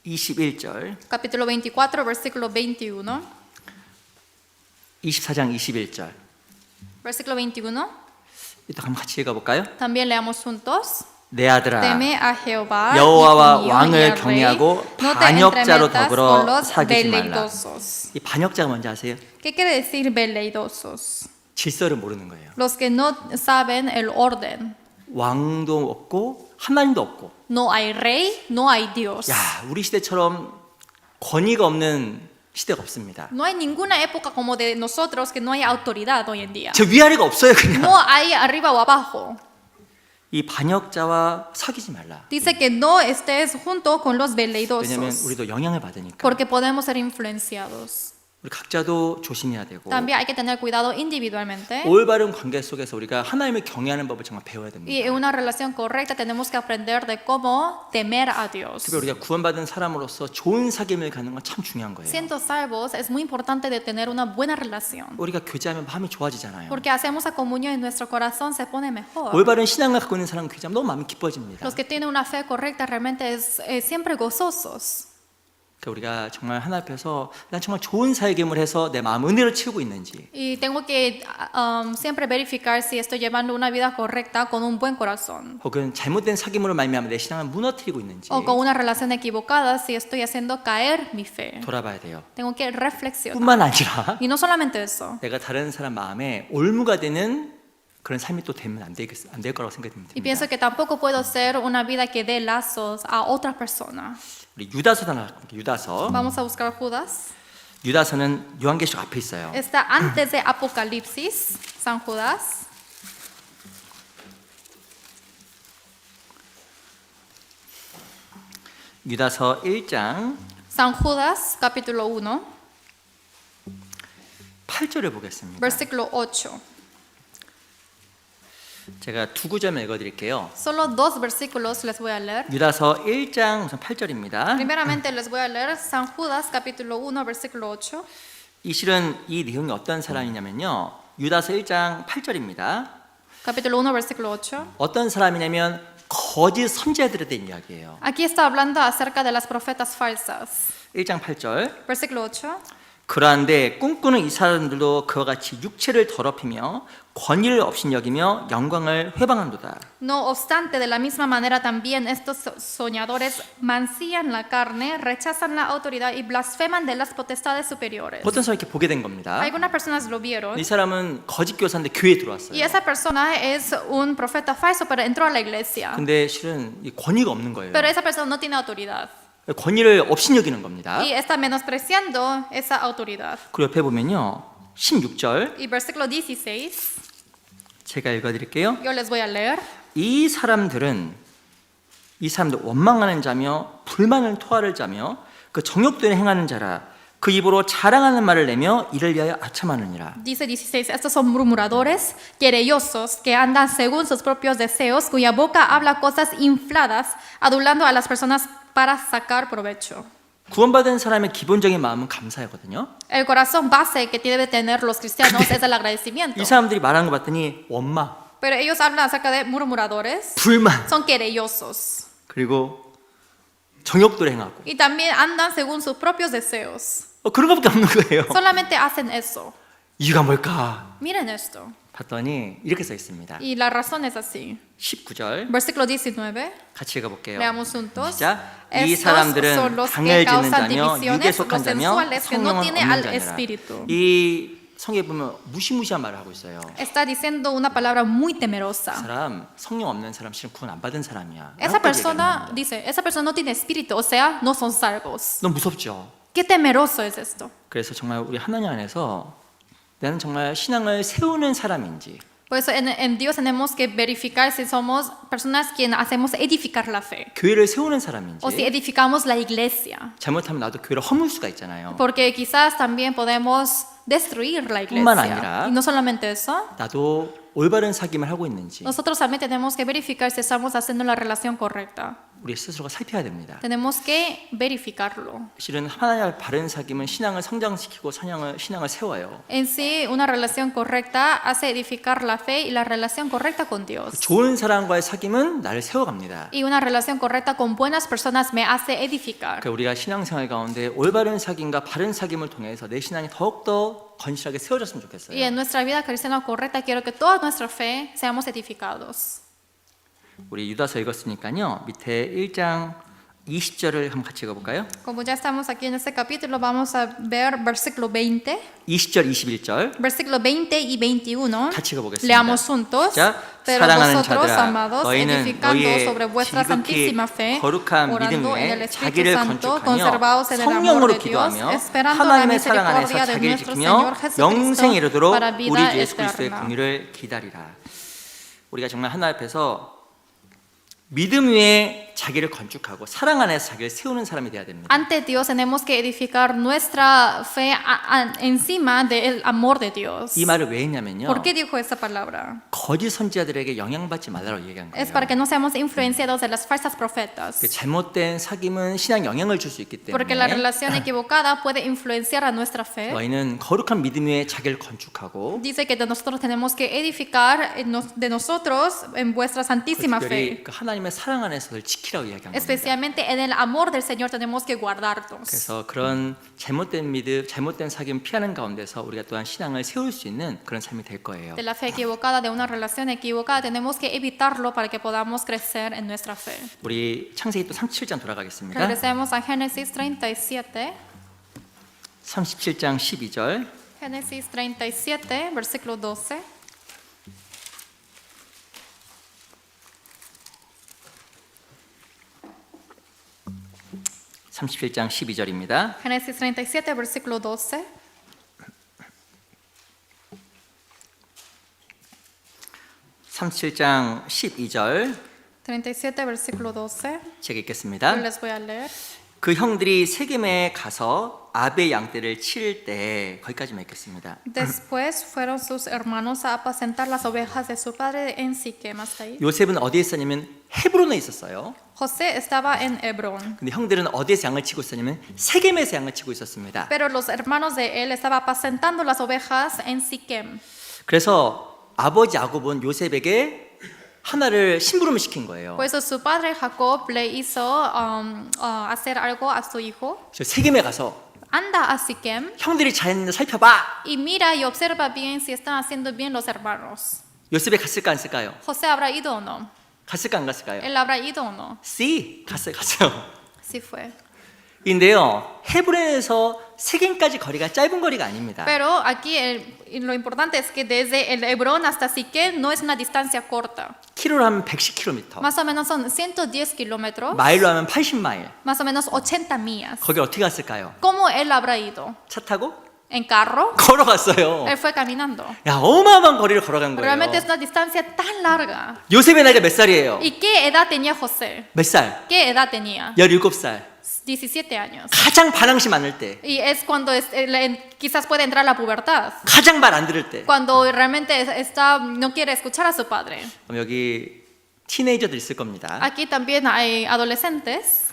21절 Capítulo 24, versículo 21. 24장 21절 Versículo 21. 이따 한번 같이 읽어볼까요? También leamos juntos. 내 아들아 Teme a Jehová 여호와와 hijo mío, y 왕을 al rey. 경외하고 No te 반역자로 entremetas 더불어 con los 사귀지 말라. veleidosos. 이 반역자가 뭔지 아세요? ¿Qué quiere decir veleidosos? 질서를 모르는 거예요. Los que no saben el orden. 왕도 없고 하나님도 없고. No hay rey, no hay Dios. 야, 우리 시대처럼 권위가 없는 시대가 없습니다. No hay ninguna época como de nosotros que no hay autoridad hoy en día. 저 위아래가 없어요, 그냥. No hay arriba o abajo. 이 반역자와 사귀지 말라. Dice que no estés junto con los 왜냐면 veleidosos. 우리도 영향을 받으니까. Porque podemos ser influenciados. 우리 각자도 조심해야 되고. También hay que tener cuidado individualmente. 올바른 관계 속에서 우리가 하나님을 경외하는 법을 정말 배워야 Y 됩니다. en una relación correcta tenemos que aprender de cómo temer a Dios. 특히 우리가 구원받은 사람으로서 좋은 사귐을 갖는 건 참 중요한 거예요. Siendo salvos es muy importante de tener una buena relación. 우리가 교제하면 마음이 좋아지잖아요. Porque hacemos la comunión y nuestro corazón se pone mejor. 올바른 신앙을 갖고 있는 사람은 교제하면 너무 마음이 기뻐집니다. Los que tienen una fe correcta realmente es siempre gozosos. 그러니까 우리가 정말 하나 앞에서 난 정말 좋은 사귐을 해서 내 마음 은혜로 채우고 있는지. Y tengo que siempre verificar si estoy llevando una vida correcta con un buen corazón. 혹은 잘못된 사귐으로 말미암아 내 신앙을 무너뜨리고 있는지 O con una relación equivocada si estoy haciendo caer mi fe. 돌아봐야 돼요. Tengo que reflexionar. 뿐만 아니라 Y no solamente eso. 내가 다른 사람 마음에 올무가 되는 그런 삶이 또 되면 안 될 거라고 생각이 듭니다. Y pienso que tampoco puedo ser una vida que dé lazos a otra persona. 우리 유다서 하나 유다서. Vamos a buscar Judas. 유다서는 요한계시록 앞에 있어요. Está antes de Apocalipsis, San Judas. 유다서 1장 San Judas, capítulo 1, 8절을 보겠습니다. versículo 8. 제가 두 구절만 읽어드릴게요. Solo dos versículos les voy a leer. 유다서 1장 우선 8절입니다. Primeramente les voy a leer San Judas, capítulo 1, versículo 8. 이 실은 이 내용이 어떤 사람이냐면요. 유다서 1장 8절입니다. Capítulo 1, versículo 8. 어떤 사람이냐면 거짓 선지자들에 대한 이야기예요. Aquí está hablando acerca de las profetas falsas. 1장 8절. Versículo 8. 그러한데 꿈꾸는 이 사람들도 그와 같이 육체를 더럽히며 권위를 업신여기며 영광을 회방한도다. No obstante, de la misma manera también estos soñadores mancillan la carne, rechazan la autoridad y blasfeman de las potestades superiores. 어떤 사람이 이렇게 보게 된 겁니다. Algunas personas lo vieron 이 사람은 거짓 교사인데 교회에 y 들어왔어요. esa persona es un profeta falso, pero entró a la iglesia. 근데 실은 이 권위가 없는 거예요. Pero esa persona no tiene autoridad 권위를 업신여기는 겁니다. y está menospreciando esa autoridad. 그리고 옆에 보면요, 16절 Y versículo 16, 제가 읽어드릴게요. yo les voy a leer. 이 사람들 원망하는 자며 불만을 토하를 자며 그 정욕되는 행하는 자라. 그 입으로 자랑하는 말을 내며 이를 위하여 아첨하느니라. Dice 16, estos son murmuradores, querellosos, que andan según sus propios deseos, cuya boca habla cosas infladas, adulando a las personas para sacar provecho. 구원받은 사람의 기본적인 마음은 감사하거든요. El corazón base que deben tener los cristianos es el agradecimiento. 이 사람들이 말하는 거 봤더니 원망, Pero ellos hablan acerca de murmuradores, 불만, son querellosos. 그리고 정욕도 행하고 Y también andan según sus propios deseos. 그런 것밖에 없는 거예요. Solamente hacen eso. 이유가 뭘까? Miren esto. 봤더니 이렇게 써 있습니다. Y la razón es así. 19절 Versículo 19. 같이 읽어볼게요. Leamos juntos. 시작. 이 Estos 사람들은 son los que 당을 짓는 causan 자며 divisiones, 육에 los 속한 자며 sensuales que no 성령은 tiene 없는 al 자니라. espíritu. 이 성에 보면 무시무시한 말을 하고 있어요. Está diciendo una palabra muy 그 temerosa. 사람 성령 없는 사람 실은 구원 안 받은 사람이야. Esa 라고 persona, 얘기하는 겁니다. dice, esa persona no tiene espíritu, o sea, no son salvos. 너무 무섭죠. Qué temeroso es esto. 그래서 정말 우리 하나님 안에서 나는 정말 신앙을 세우는 사람인지 Por eso en Dios tenemos que verificar si somos personas quienes hacemos edificar la fe 교회를 세우는 o si 사람인지 edificamos la iglesia. 잘못하면 나도 교회를 허물 수가 있잖아요. Porque quizás también podemos destruir la 뿐만 iglesia. 아니라 Y no solamente eso, 나도 올바른 사귐을 하고 있는지 nosotros también tenemos que verificar si estamos haciendo la relación correcta. 우리 스스로가 살펴야 됩니다. Tenemos que verificarlo. 실은 하나님의 바른 사귐은 신앙을 성장시키고 신앙을 세워요. En sí, una relación correcta hace edificar la fe y la relación correcta con Dios. 좋은 사람과의 사귐은 나를 세워갑니다. Y una relación correcta con buenas personas me hace edificar. 그러니까 우리가 신앙생활 가운데 올바른 사귐과 바른 사귐을 통해서 내 신앙이 더욱더 건실하게 세워졌으면 좋겠어요. Y en nuestra vida cristiana correcta quiero que toda nuestra fe seamos edificados. 우리 유다서 읽었으니까요. 밑에 1장 20절을 한번 같이 읽어볼까요? Como ya estamos aquí en este capítulo, vamos a ver versículo 20, 20절, 21절 versículo 20 y 21. 같이 읽어보겠습니다. Leamos juntos. 자, Pero 사랑하는 vosotros, 자들아, amados, 너희는 edificando 너희의 sobre vuestra 지극히 santísima fe, 거룩한 믿음 orando en el 위에 Espíritu 자기를 Santo, 건축하며 conservaos en el amor 성령으로 de Dios, 기도하며 esperando la 하나님의 사랑 안에서 misericordia de 자기를 nuestro 지키며 Señor Jesucristo 영생 이르도록 para 우리 vida 주 예수 그리스도의 eterna. 긍휼을 기다리라. 우리가 정말 하나님 앞에서 믿음 위에 자기를 건축하고 사랑 안에서 자기를 세우는 사람이 돼야 됩니다. Ante Dios tenemos que edificar nuestra fe encima del amor de Dios. 이 말을 왜 했냐면요. ¿Por qué dijo esa palabra? 거짓 선지자들에게 영향받지 말라고 얘기한 Es 거예요. para que no seamos influenciados de las falsas profetas. 그 잘못된 사귐은 신앙 영향을 줄 수 있기 Porque la 때문에 relación equivocada puede influenciar a nuestra fe. 너희는 거룩한 믿음 위에 자기를 건축하고 Dice que de nosotros tenemos que edificar de nosotros en vuestra santísima 특별히 fe. 그 하나님의 사랑 안에서를 지키라고 이야기한 겁니다. Especialmente en el amor del Señor tenemos que guardarnos. 그래서 그런 잘못된 믿음, 잘못된 사귐 피하는 가운데서 우리가 또한 신앙을 세울 수 있는 그런 삶이 될 거예요. De la fe equivocada, de una relación equivocada, tenemos que evitarlo para que podamos crecer en nuestra fe. 우리 창세기 또 37장 돌아가겠습니다. Regresemos a Génesis 37. 37장 12절. Génesis 37, versículo 12. (37장 12절입니다) Génesis 37, versículo 12. (37장 12절) 37, versículo 12. 제가 Yo 읽겠습니다. les voy a leer. 그 형들이 세겜에 가서 아베 양떼를 치를 때 거기까지만 읽겠습니다. Después fueron sus hermanos a apacentar las ovejas de su padre en Siquem. Hasta ahí. 요셉은 어디에 있었냐면 헤브론에 있었어요. José estaba en Hebrón, 근데 형들은 어디에서 양을 치고 있었냐면 세겜에서 양을 치고 있었습니다. pero los hermanos de él estaban apacentando las ovejas en Siquem. 그래서 아버지 야곱은 요셉에게 하나를 심부름을 시킨 거예요. Por eso su padre Jacob le hizo hacer algo a su hijo. 저 세겜에 가서 anda a Siquem 형들이 잘했는데 살펴봐. y mira y observa bien si están haciendo bien los hermanos. 요셉이 갔을까 안 갔을까요? José habrá ido o no. 갔을까 안 갔을까요? Él habrá ido o no. C 갔어요. Sí fue. 인데요, 헤브론에서 세겜까지 거리가 짧은 거리가 아닙니다. Pero aquí lo importante es que desde el Hebrón hasta Siquem no es una distancia corta. 키로로 하면 110km, Más o menos son 110 kilómetros, 마일로 하면 80마일. más o menos 80 millas. 거기 어떻게 갔을까요? ¿Cómo él habrá ido? 차 타고 ¿En carro? 걸어갔어요. Él fue caminando. 야, 어마어마한 거리를 걸어간 거예요. Realmente es una distancia tan larga. 요셉의 나이가 몇 살이에요? ¿Y qué edad tenía José? 몇 살? ¿Qué edad tenía? 17살. 17 años. 가장 반항심 많을 때, Y es cuando quizás puede entrar la pubertad. 가장 말 안 들을 때. Cuando realmente no quiere escuchar a su padre. 그럼 여기 티네이저들 있을 겁니다. Aquí también hay adolescentes.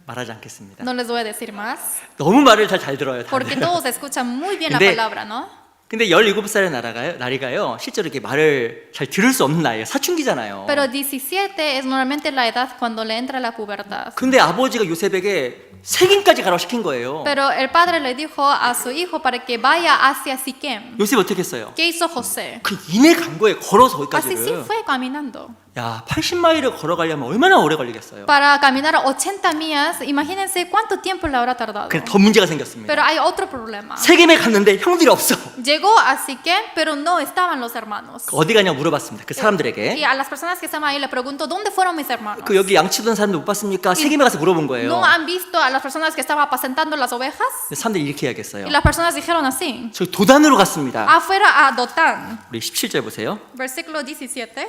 말하지 않겠습니다. No les voy a decir más. 너무 말을 잘 들어요. Porque 다들. todos escuchan muy bien la 근데- palabra, ¿no? 근데 17살의 나이가요, 실제로 이렇게 말을 잘 들을 수 없는 나이에요. 사춘기잖아요. Pero 17 es normalmente la edad cuando le entra la pubertad. 근데 아버지가 요셉에게 세겜까지 가라고 시킨 거예요. Pero el padre le dijo a su hijo para que vaya hacia Siquem. 요셉이 어떻게 했어요? ¿Qué hizo José? 그 이내 간 거예요. 걸어서 Así sí 거기까지를. fue caminando. 야, 80마일을 걸어가려면 얼마나 오래 걸리겠어요. Para caminar 80 millas, imagínense cuánto tiempo le habrá tardado. 근데 더 문제가 생겼습니다. Pero hay otro problema. 세겜에 갔는데 형들이 없어. Llegó a Siquem, pero no estaban los hermanos. 어디 가냐고 물어봤습니다. 그 Y 사람들에게. a las personas que estaban ahí le preguntó, ¿dónde fueron mis hermanos? 그 여기 양치던 사람들 못 봤습니까? 세겜에 가서 물어본 거예요. ¿No han visto a las personas que estaban apacentando las ovejas? 근데 사람들이 이렇게 이야기했어요. Y las personas dijeron así, 저희 도단으로 갔습니다. afuera a Dotán. 우리 17절 보세요. Versículo 17.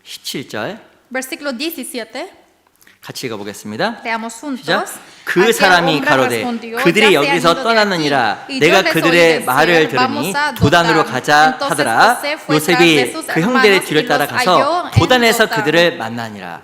17절 Versículo 17. 같이 읽어보겠습니다. Leamos 시작. juntos. 그 Aquel 사람이 hombre 가로되 respondió, 그들이 "Ya se han 여기서 ido de 떠났느니라 aquí, y 내가 yo les oí 그들의 decir, 말을 들으니 "Vamos a 도단으로 Dotán." 가자 Entonces 하더라. José fue tras de 요셉이 sus 그 형들의 hermanos 뒤를 y 따라 los 가서 halló en 도단에서 Dotán. 그들을 만나니라.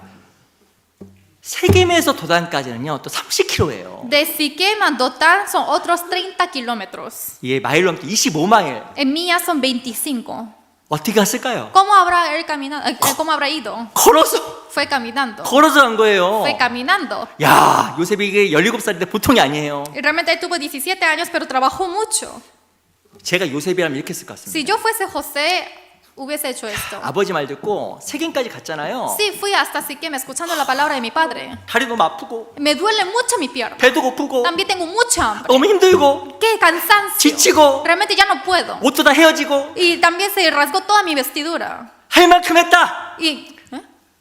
세겜에서 도단까지는요 또 30km예요. De Siquem a Dotán son otros 30 kilómetros. 이게 마일로 하면 25마일. En millas son 25. 어떻게 갔을까요? ¿Cómo habrá él caminado? ¿Cómo habrá ido? 걸어서 Fue caminando. 걸어서 간 거예요. Fue caminando. 야, 요셉이 이게 17살인데 보통이 아니에요. Y realmente él tuvo 17 años, pero trabajó mucho. 제가 요셉이라면 이렇게 했을 것 Si 같습니다. yo fuese José, hubiese hecho esto. 아버지 말 듣고 세겜까지 갔잖아요. Sí, fui hasta Siquem escuchando la palabra de mi padre. 다리 너무 아프고 Me duele mucho mi pierna. 배도 고프고 También tengo mucha hambre. 너무 힘들고 ¡Qué cansancio! 지치고 Realmente ya no puedo. 옷도 다 헤어지고 Y también se rasgó toda mi vestidura. 할 만큼 했다. Y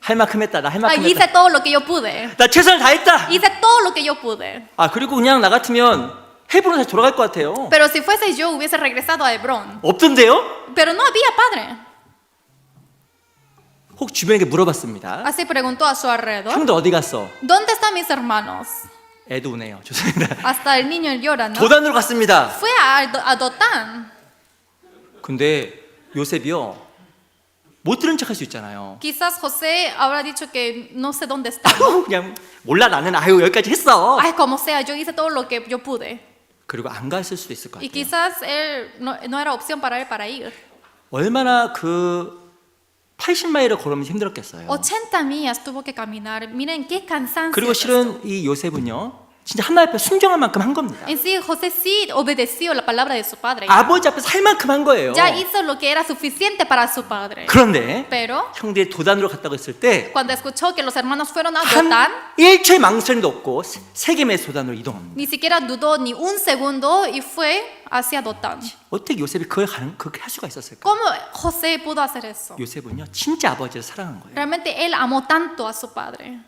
할 만큼 했다. 나 할 만큼 hice 했다. todo lo que yo pude. 나 최선을 다했다. Hice todo lo que yo pude. 아, 그리고 그냥 나 같으면 헤브론 다시 돌아갈 것 같아요. Pero si fuese yo, hubiese regresado a Hebrón. 없던데요? Pero no había padre. 혹 주변에게 물어봤습니다. Así preguntó a su alrededor. 형들 어디 갔어? ¿Dónde están mis hermanos? 애도 우네요. 죄송합니다. Hasta el niño llora, ¿no? 도단으로 갔습니다. Fue a Dotán. 근데 요셉이요 못 들은 척할 수 있잖아요. Quizás José habrá dicho que no sé dónde está. 그냥 몰라 나는 아유 여기까지 했어. Ay, como sea, yo hice todo lo que yo pude. 그리고 안 갔을 수도 있을 것 Y 같아요. quizás él no era opción para él para ir. 얼마나 그 80마일을 걸으면서 힘들었겠어요. 80 millas tuvo que caminar. Miren qué cansancio. 그리고 es esto. 실은 이 요셉은요 진짜 하나님 앞에 순종할 만큼 한 겁니다. En sí, José sí obedeció la palabra de su padre. 아버지 앞에서 할 만큼 한 거예요. Ya hizo lo que era suficiente para su padre. 그런데 Pero 형들이 도단으로 갔다고 했을 때 cuando escuchó que los hermanos fueron a 한 Dotán, 1초의 망설임도 없고 세겜의 도단으로 이동합니다. ni siquiera dudó ni un segundo y fue hacia Dotán. 어떻게 요셉이 그렇게 할 수가 있었을까? ¿Cómo José pudo hacer eso? 요셉은요 진짜 아버지를 사랑한 거예요. Realmente él amó tanto a su padre.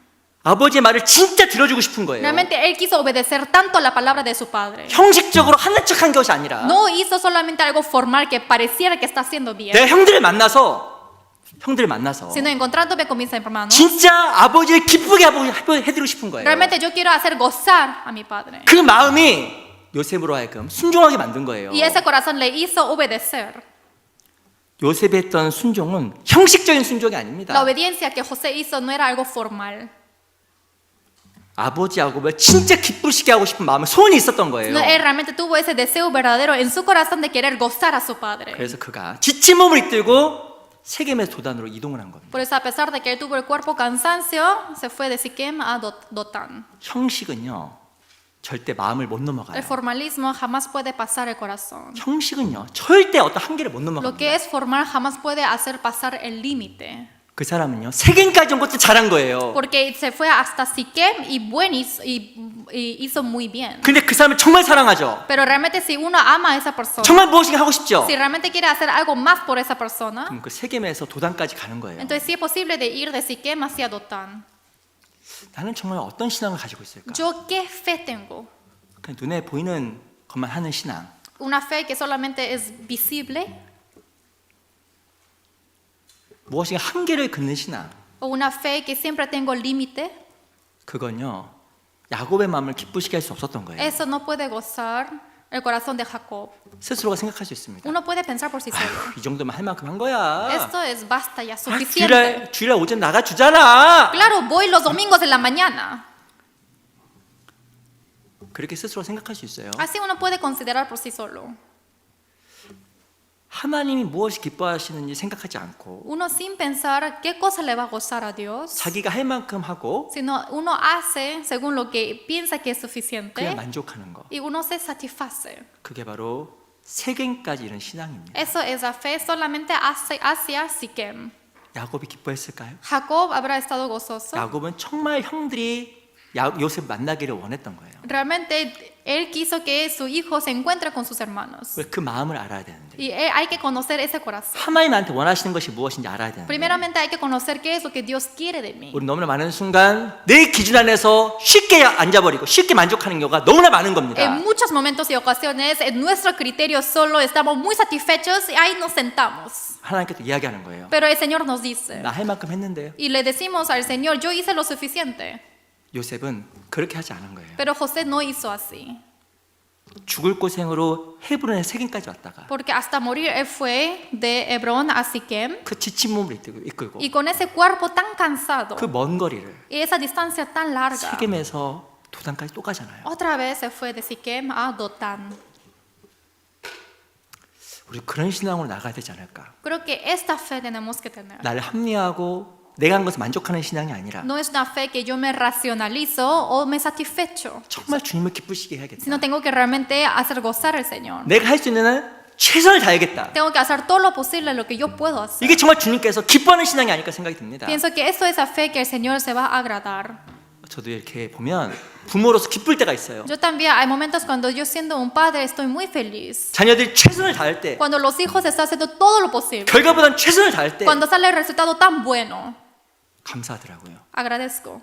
아버지의 말을 진짜 들어주고 싶은 거예요. Realmente él quiso obedecer tanto a la palabra de su padre. 형식적으로 하는 척한 것이 아니라 No hizo solamente algo formal que pareciera que está haciendo bien, 내 형들을 만나서 sino encontrándome con mis hermanos. 진짜 아버지를 기쁘게 해드리고 싶은 거예요. Realmente yo quiero hacer gozar a mi padre. 그 마음이 요셉으로 하여금 순종하게 만든 거예요. Y ese corazón le hizo obedecer. 요셉이 했던 순종은 형식적인 순종이 La 아닙니다. obediencia que José hizo no era algo formal. 아버지 야곱을 진짜 기쁘시게 하고 싶은 마음에 소원이 있었던 거예요. No, él realmente tuvo ese deseo verdadero en su corazón de querer gozar a su padre. 그래서 그가 지친 몸을 이끌고 세겜의 도단으로 이동을 한 겁니다. Por eso, a pesar de que él tuvo el cuerpo cansancio, se fue de Siquem a Dotán. 형식은요 절대 마음을 못 El 넘어가요. formalismo jamás puede pasar el corazón. 형식은요, 절대 어떤 한계를 못 Lo que 넘어갑니다. es formal jamás puede hacer pasar el límite. 그 사람은요, 세겜까지 온 것도 잘한 거예요. Porque se fue hasta Siquem y hizo muy bien. 근데 그 사람을 정말 사랑하죠. Pero realmente si uno ama a esa persona, 정말 무엇인가 하고 싶죠. si realmente quiere hacer algo más por esa persona, 그럼 그 세겜에서 도단까지 가는 거예요. entonces sí es posible de ir de Siquem hacia Dotán. 나는 정말 어떤 신앙을 가지고 있을까? ¿Yo qué fe tengo? 그냥 눈에 보이는 것만 하는 신앙. ¿Una fe que solamente es visible? 무엇인가 한계를 긋는 신앙. ¿O una fe que siempre tengo límite? 그건요, 야곱의 마음을 기쁘시게 할 수 없었던 거예요. Eso no puede gozar el corazón de Jacob. 스스로가 생각할 수 있습니다. Uno puede pensar por sí solo. 이 정도면 할 만큼 한 거야. Esto es basta ya, suficiente. 주일날 오전 나가 주잖아. Claro, voy los domingos en la mañana. 그렇게 스스로 생각할 수 있어요. Así uno puede considerar por sí solo. 하나님이 무엇이 기뻐하시는지 생각하지 않고 Uno sin pensar qué cosa le va a gozar a Dios, 자기가 할 만큼 하고 sino uno hace según lo que piensa que es 그냥 suficiente 만족하는 거. y uno se satisface. 그게 바로 세겜까지 이른 신앙입니다. Eso es la fe solamente hacia Siquem. 야곱이 기뻐했을까요? Jacob habrá estado gozoso. 야곱은 정말 형들이 요셉 만나기를 원했던 거예요. Realmente él quiso que su hijo se encuentre con sus hermanos. 그 마음을 알아야 되는데 Y hay que conocer ese corazón. 하나님 나한테 원하시는 것이 무엇인지 알아야 되는데 Primeramente hay que conocer qué es lo que Dios quiere de mí. 우리 너무나 많은 순간 내 기준 안에서 쉽게 앉아버리고 쉽게 만족하는 경우가 너무나 많은 겁니다. En muchos momentos y ocasiones, en nuestro criterio solo estamos muy satisfechos y ahí nos sentamos. 하나님께서 이야기하는 거예요. Pero el Señor nos dice, 나 할 만큼 했는데요. y le decimos al Señor, yo hice lo suficiente. 요셉은 그렇게 하지 않은 거예요. Pero José no hizo así. 죽을 고생으로 헤브론의 세겜까지 왔다가 Porque hasta morir él fue de Hebrón a Siquem. 그 지친 몸을 이끌고 Y con ese cuerpo tan cansado 그 먼 거리를 y esa distancia tan larga, 세겜에서 도단까지 또 가잖아요. otra vez se fue de Siquem a Dotán. 우리 그런 신앙으로 나가야 되지 않을까? Creo que esta fe tenemos que tener. 나를 합리하고 내가 한 것에 만족하는 신앙이 아니라 No es una fe que yo me racionalizo o me satisfecho, 정말 주님을 기쁘시게 해야겠다. sino tengo que realmente hacer gozar al Señor. 내가 할 수 있는 한 최선을 다하겠다. Tengo que hacer todo lo posible lo que yo puedo hacer. 이게 정말 주님께서 기뻐하는 신앙이 아닐까 생각이 듭니다. Pienso que esto es la fe que el Señor se va a agradar. 저도 이렇게 보면 부모로서 기쁠 때가 있어요. Yo también hay momentos cuando yo siendo un padre estoy muy feliz. 자녀들이 최선을 다할 때, Cuando los hijos están haciendo todo lo posible. 결과보다는 최선을 다할 때 Cuando sale el resultado tan bueno. 감사하더라고요. Agradezco.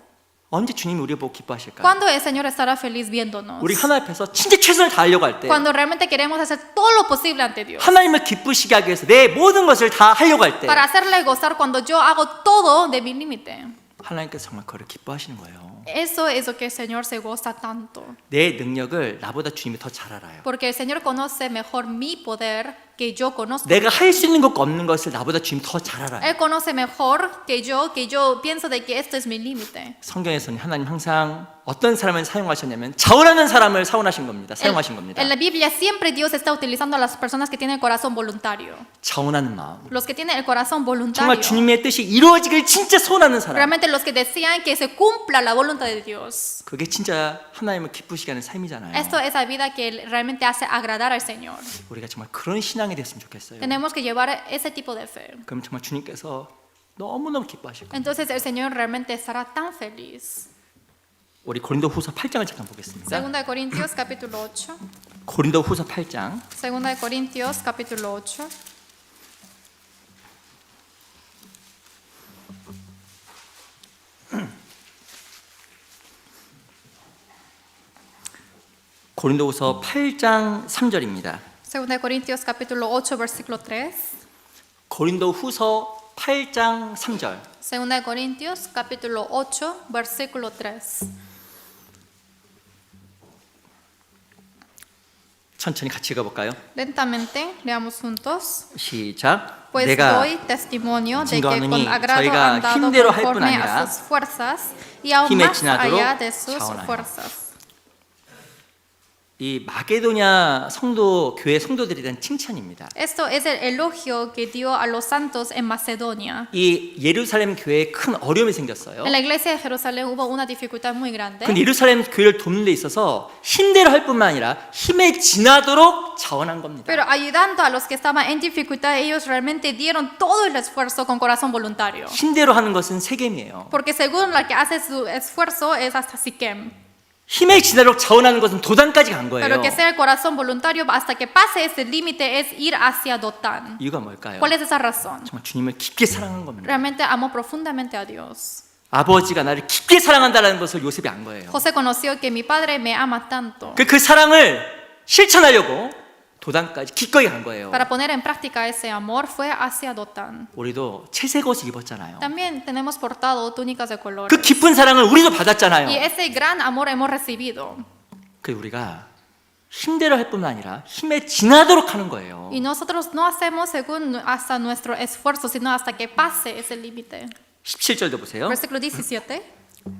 언제 주님이 우리 보고 기뻐하실까요? Cuando el Señor estará feliz viéndonos. 우리 하나님 앞에서 진짜 최선을 다하려고 할 때 Cuando realmente queremos hacer todo lo posible ante Dios. 하나님을 기쁘시게 하기 위해서 내 모든 것을 다 하려고 할 때 Para hacerle gozar cuando yo hago todo de mi límite. 하나님께서 정말 그를 기뻐하시는 거예요. Eso es lo que el Señor se goza tanto. 내 능력을 나보다 주님이 더 잘 알아요. Porque el Señor conoce mejor mi poder que yo conozco. 내가 할 수 있는 것과 없는 것을 나보다 주님이 더 잘 알아요. Él conoce mejor que yo pienso de que esto es mi límite. 성경에서는 하나님 항상 어떤 사람을 사용하셨냐면 자원하는 사람을 사용하신 겁니다. 사용하신 겁니다. En la Biblia siempre Dios está utilizando a las personas que tienen el corazón voluntario. 자원하는 마음. Los que tienen el corazón voluntario. 정말 주님의 뜻이 이루어지길 진짜 소원하는 사람. Realmente los que desean que se cumpla la voluntad de Dios. 그게 진짜 하나님을 기쁘시게 하는 삶이잖아요. Esto es la vida que realmente hace agradar al Señor. 우리가 정말 그런 신앙이 됐으면 좋겠어요. Tenemos que llevar ese tipo de fe. 그럼 정말 주님께서 너무너무 기뻐하실 거예요. Entonces el Señor realmente estará tan feliz. 우리 고린도후서 8장을 잠깐 보겠습니다. Segunda de Corintios capítulo 8. 고린도후서 8장 Segunda de Corintios capítulo 8. 고린도후서 8장 3절입니다. Segunda de Corintios capítulo 8 versículo 3. 고린도후서 8장 3절. Segunda de Corintios capítulo 8 versículo 3. 천천히 같이 읽어볼까요? Lentamente leamos juntos. 시작. Pues 내가 doy testimonio de que 증거하노니 con agrado 저희가 han dado 힘대로 할 뿐 conforme 아니라 a sus fuerzas y aún 힘에 más 지나도록 allá de sus 자원하여. fuerzas. 이 마게도냐 성도 교회 성도들에 대한 칭찬입니다. Esto es el elogio que dio a los santos en Macedonia. 이 예루살렘 교회에 큰 어려움이 생겼어요. En la iglesia de Jerusalén hubo una dificultad muy grande. 근데 예루살렘 교회를 돕는 데 있어서 힘대로 할 뿐만 아니라 힘에 지나도록 자원한 겁니다. Pero ayudando a los que estaban en dificultad, ellos realmente dieron todo el esfuerzo con corazón voluntario. 힘대로 하는 것은 세겜이에요. Porque según la que hace su esfuerzo es hasta Siquem. 힘에 지나도록 자원하는 것은 도단까지 간 거예요. Pero que sea el corazón voluntario hasta que pase ese límite es ir hacia Dotán. 이유가 뭘까요? ¿Cuál es esa razón? 정말 주님을 깊게 사랑한 겁니다. Realmente amó profundamente a Dios. 아버지가 나를 깊게 사랑한다는 것을 요셉이 안 거예요. José conoció que mi padre me ama tanto. 그 사랑을 실천하려고 도단까지 기꺼이 간 거예요. Para poner en práctica ese amor fue hacia Dotán. 우리도 채색 옷을 입었잖아요. También tenemos portado túnicas de color. 그 깊은 사랑을 우리도 Y 받았잖아요. ese gran amor hemos recibido. 그 우리가 힘대로 할 뿐만 아니라 힘에 지나도록 하는 거예요. Y nosotros no hacemos según hasta nuestro esfuerzo, sino hasta que pase ese límite. 17절도 보세요. Versículo 17.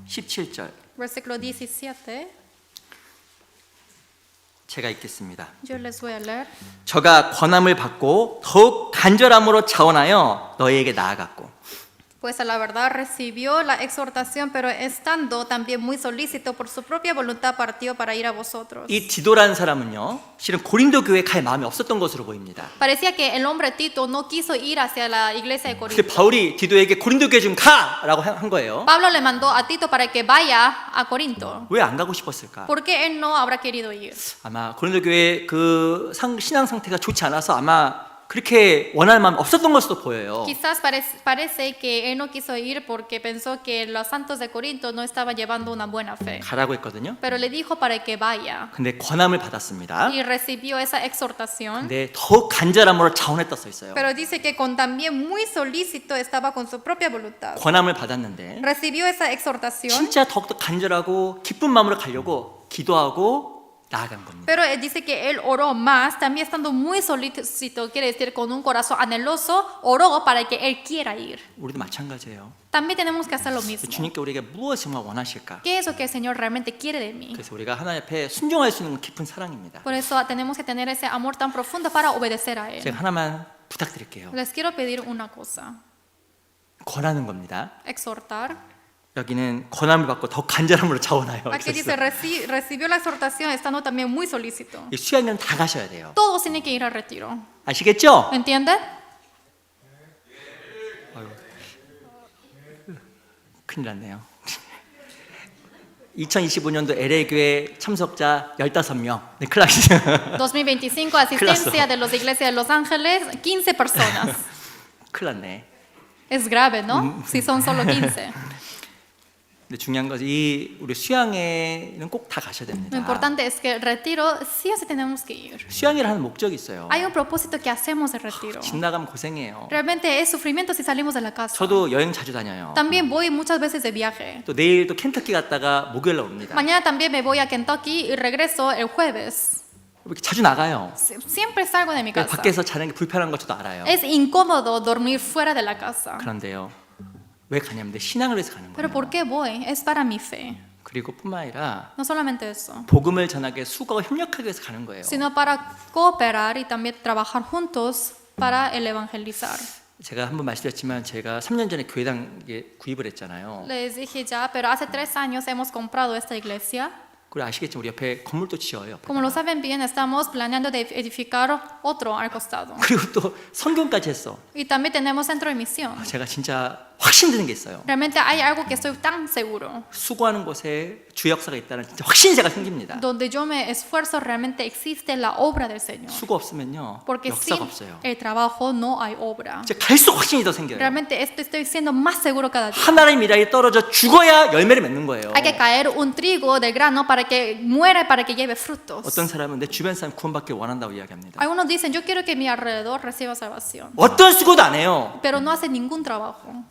17절 Versículo 17. 제가 읽겠습니다. Yo les voy a leer. 저가 권함을 받고 더욱 간절함으로 자원하여 너희에게 나아갔고 Pues a la verdad recibió la exhortación, pero estando también muy solícito por su propia voluntad partió para ir a vosotros. 이 디도라는 사람은요 실은 고린도 교회에 갈 마음이 없었던 것으로 보입니다. Parecía que el hombre Tito no quiso ir hacia la iglesia de 근데 Corinto. 바울이 디도에게 고린도 교회 좀 가라고 한 거예요. Pablo le mandó a Tito para que vaya a Corinto. 왜 안 가고 싶었을까? ¿Por qué él no habrá querido ir? 아마 고린도 교회 그 신앙 상태가 좋지 않아서 아마 그렇게 원할 마음 없었던 것으로 보여요. Quizás parece que él no quiso ir porque pensó que los santos de Corinto no estaban llevando una buena fe. 가라고 했거든요. Pero le dijo para que vaya. 근데 권함을 받았습니다. Y recibió esa exhortación. 근데 더욱 간절함으로 자원했다 써 있어요. Pero dice que con también muy solícito estaba con su propia voluntad. 권함을 받았는데 Recibió esa exhortación. 진짜 더욱더 간절하고 기쁜 마음으로 가려고 기도하고 나아간 겁니다. Pero él dice que él oró más, también estando muy solícito, quiere decir con un corazón anheloso, oró para que él quiera ir. 우리도 마찬가지예요. También tenemos que hacer lo mismo. 주님께 우리에게 무엇을 정말 원하실까? ¿Qué es lo que el Señor realmente quiere de mí? 그래서 우리가 하나님 앞에 순종할 수 있는 깊은 사랑입니다. Por eso tenemos que tener ese amor tan profundo para obedecer a Él. 제가 하나만 부탁드릴게요. Les quiero pedir una cosa, 권하는 겁니다. exhortar. 여기는 권함을 받고 더 간절함으로 자원하여. Aquí dice, recibió la exhortación estando también muy solícito. 이 수양은 다 가셔야 돼요. Todos tienen que ir al retiro. 아시겠죠? ¿Entienden? 큰일 났네요. 2025년도 LA 교회 참석자 15명. 네, 큰일 났어요. 2025, asistencia de los iglesias de Los Ángeles, 15 personas. 큰일 났네. Es grave, ¿no? Si son solo 15. 근데 중요한 것은 이 우리 수양회는 꼭 다 가셔야 Lo 됩니다. importante es que el retiro sí o sí tenemos que ir. 수양회를 하는 목적이 있어요. Hay un propósito que hacemos el retiro. 집 나가면 고생해요. Realmente es sufrimiento si salimos de la casa. 저도 여행 자주 다녀요. También voy muchas veces de viaje. 또 내일 또 켄터키 갔다가 목요일 날 옵니다. Mañana también me voy a Kentucky y regreso el jueves. 이렇게 자주 나가요. Siempre salgo de mi casa. 밖에서 자는 게 불편한 것 저도 알아요. Es incómodo dormir fuera de la casa. 그런데요. 왜 가냐면 내 신앙을 위해서 가는 Pero 거예요. ¿por qué voy? Es para mi fe. 그리고 뿐만 아니라 No solamente eso, 복음을 전하기 위해 수고하고 협력하기 위해서 가는 거예요. sino para cooperar y también trabajar juntos para el evangelizar. 제가 한번 말씀드렸지만 제가 3년 전에 교회당에 구입을 했잖아요. Les dije ya, pero hace 3 años hemos comprado esta iglesia. 그리고 아시겠지만 우리 옆에 건물도 지어요. Como lo saben bien, estamos planeando de edificar otro al costado. 그리고 또 선교까지 했어. Y también tenemos centro de misión. 제가 진짜 확신드는 게 있어요. Realmente hay algo que estoy tan seguro. 수고하는 곳에 주 역사가 있다는 진짜 확신이 제가 생깁니다. Donde yo me esfuerzo realmente existe la obra del Señor. 수고 없으면요 Porque sin 역사가 없어요. el trabajo no hay obra. 이제 갈수록 확신이 더 생겨요. Realmente estoy siendo más seguro cada día. 하나의 미랄이 떨어져 죽어야 열매를 맺는 거예요. Hay que caer un trigo del grano para que muera, para que lleve frutos. 어떤 사람은 내 주변 사람 구원받길 원한다고 이야기합니다. Algunos dicen, yo quiero que mi alrededor reciba salvación. 어떤 수고도 안 해요. Pero no hace ningún trabajo.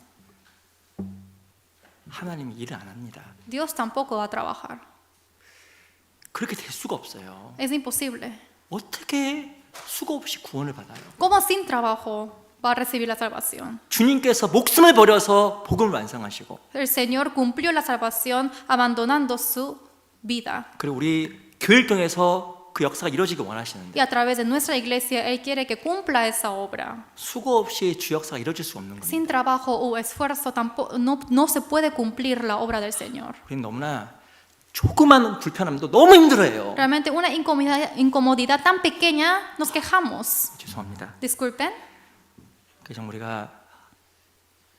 하나님이 일을 안 합니다. Dios tampoco va a trabajar. 그렇게 될 수가 없어요. Es imposible. 어떻게 수고 없이 구원을 받아요? ¿Cómo sin trabajo va a recibir la salvación? 주님께서 목숨을 버려서 복음을 완성하시고 El Señor cumplió la salvación abandonando su vida. 그리고 우리 교회를 통해서 그 역사가 이루어지길 Y 원하시는데 a través de nuestra iglesia, Él quiere que cumpla esa obra. 수고 없이 주 역사가 이루어질 수 없는 겁니다. Sin trabajo o esfuerzo tampoco, no se puede cumplir la obra del Señor. 우리는 너무나 조그만 불편함도 너무 힘들어해요. Realmente una incomodidad tan pequeña nos quejamos. 죄송합니다. Disculpen, 그래서 우리가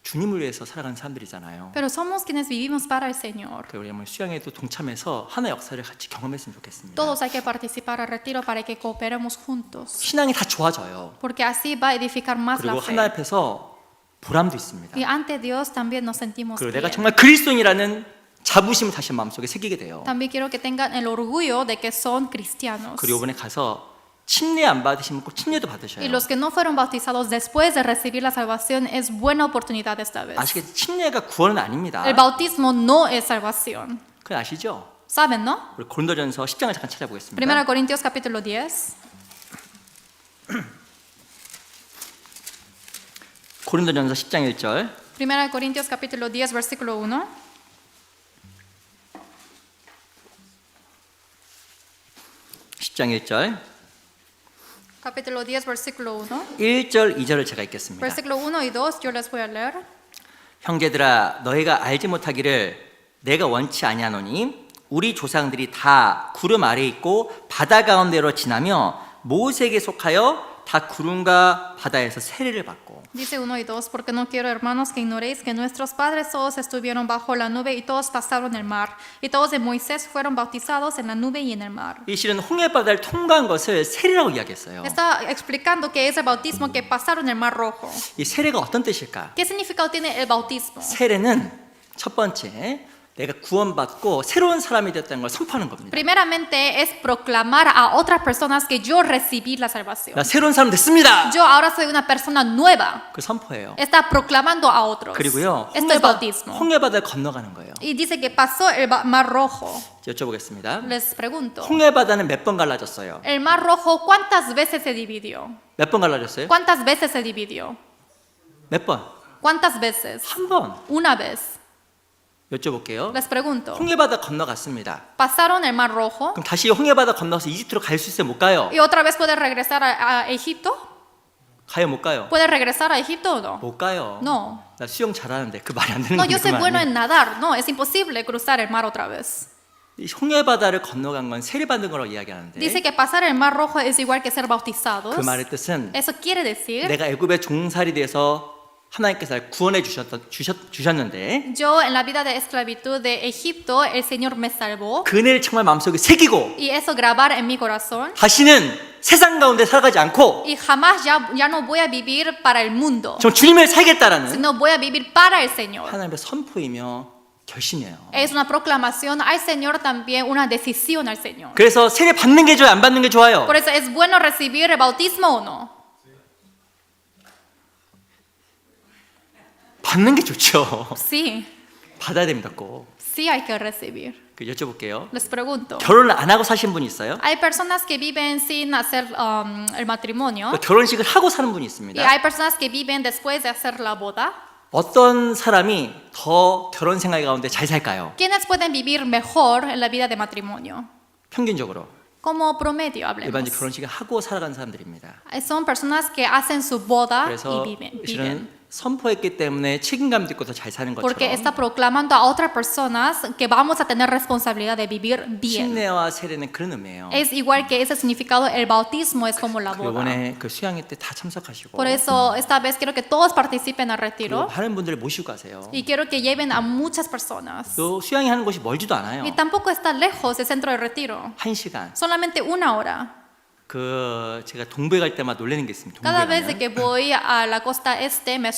주님을 위해서 살아가는 사람들이잖아요. pero somos quienes vivimos para el Señor. 그래서 우리 한번 수양에도 동참해서 하나의 역사를 같이 경험했으면 좋겠습니다. Todos hay que participar al retiro para que cooperemos juntos. 신앙이 다 좋아져요. Porque así va a edificar más la 그리고 fe. 하나 앞에서 보람도 있습니다. Y ante Dios también nos sentimos 그리고 bien. 내가 정말 그리스도인이라는 자부심을 다시 마음속에 새기게 돼요. También quiero que tengan el orgullo de que son cristianos. 그리고 이번에 가서 침례 안 받으시면 꼭 침례도 Y 받으셔요. los que no fueron bautizados después de recibir la salvación es buena oportunidad esta vez. 아시겠죠? 침례가 구원은 아닙니다. El bautismo no es salvación. 그거 아시죠? ¿Saben, no? 우리 고린도전서 10장을 잠깐 찾아보겠습니다. 1 Corintios capítulo 10. 고린도전서 10장 1절 1 Corintios capítulo 10 versículo 1. 10장 1절 Capítulo 10 versículo 1. 1절 2절을 제가 읽겠습니다. Versículo 1 y 2 yo les voy a leer. 형제들아 너희가 알지 못하기를 내가 원치 아니하노니 우리 조상들이 다 구름 아래에 있고 바다 가운데로 지나며 모세에게 속하여 다 구름과 바다에서 세례를 받고 Dice 1 y 2, porque no quiero, hermanos, que ignoréis que nuestros padres todos estuvieron bajo la nube y todos pasaron el mar, y todos de Moisés fueron bautizados en la nube y en el mar. 이 실은 홍해 바다를 통과한 것을 세례라고 이야기했어요. Está explicando que es el bautismo que pasaron el mar rojo. 이 세례가 어떤 뜻일까? ¿Qué significado tiene el bautismo? 세례는 첫 번째 내가 구원받고 새로운 사람이 됐다는 걸 선포하는 겁니다. Primeramente es proclamar a otras personas que yo recibí la salvación. 나 새로운 사람 됐습니다. Yo ahora soy una persona nueva. 그 선포예요. Está proclamando a otros. 그리고요 Esto es bautismo. 홍해 바다를 건너가는 거예요. Y dice que pasó el mar rojo. 여쭤보겠습니다. Les pregunto. 홍해 바다는 몇 번 갈라졌어요? El mar rojo, ¿cuántas veces se dividió? 몇 번 갈라졌어요? ¿Cuántas veces se dividió? 몇 번? ¿Cuántas veces? 한 번. Una vez. 여쭤볼게요. Les pregunto. 홍해 바다 건너갔습니다. Pasaron el mar rojo 그럼 다시 홍해 바다 건너서 이집트로 갈 수 있어요? 못 가요? y otra vez puede regresar a Egipto. 가요? 못 가요? ¿Puede regresar a Egipto o no? 못 가요. No. 나 수영 잘하는데 그 말이 안 되는 No, 건데 yo soy 그 bueno 말이. en nadar. No, es imposible cruzar el mar otra vez. 이 홍해 바다를 건너간 건 세례받는 거라고 이야기하는데 Dice que pasar el mar rojo es igual que ser bautizados. 그 말의 뜻은 Eso quiere decir, 내가 애굽의 종살이 돼서 하나님께서 나를 구원해 주셨는데 yo en la vida de esclavitud de Egipto, el Señor me salvó. 그 은혜를 정말 마음속에 새기고 Y eso grabar en mi corazón. 다시는 세상 가운데 살아가지 않고 Y jamás ya no voy a vivir para el mundo, 정 주님을 살겠다라는 sino voy a vivir para el Señor. 하나님의 선포이며 결심이에요. Es una proclamación al Señor también, una decisión al Señor. 그래서 세례 받는 게 좋아요, 안 받는 게 좋아요? Por eso es bueno recibir el bautismo o no. 받는 게 좋죠. Sí, 받아야 됩니다, 꼭. sí hay que recibir. 그 여쭤볼게요. Les pregunto. 결혼을 안 하고 사신 분 있어요? Hay personas que viven sin hacer el matrimonio 그 결혼식을 하고 사는 분이 y 있습니다. hay personas que viven después de hacer la boda. 어떤 사람이 더 결혼 생활 가운데 잘 살까요? ¿Quiénes pueden vivir mejor en la vida de matrimonio? 평균적으로 Como promedio hablemos. 일반적 결혼식을 하고 살아가는 사람들입니다. Son personas que hacen su boda 그래서 y viven. 실은 선포했기 때문에 책임감도 있고 더 잘 사는 Porque 것처럼 está proclamando a otras personas que vamos a tener responsabilidad de vivir bien. 침례와 세례는 그런 의미예요. Es igual que ese significado, el bautismo es como la boda. 이번에 그 수양회 때 다 참석하시고 Por eso esta vez quiero que todos participen al 그리고 retiro 많은 분들을 모시고 가세요. y quiero que lleven a muchas personas. 또 수양회 하는 곳이 멀지도 않아요. Y tampoco está lejos el centro de retiro. 1시간. Solamente una hora. 그 제가 동부에 갈 때마다 놀라는 게 있습니다. Cada 동부에 vez de 가면 que voy a la costa este me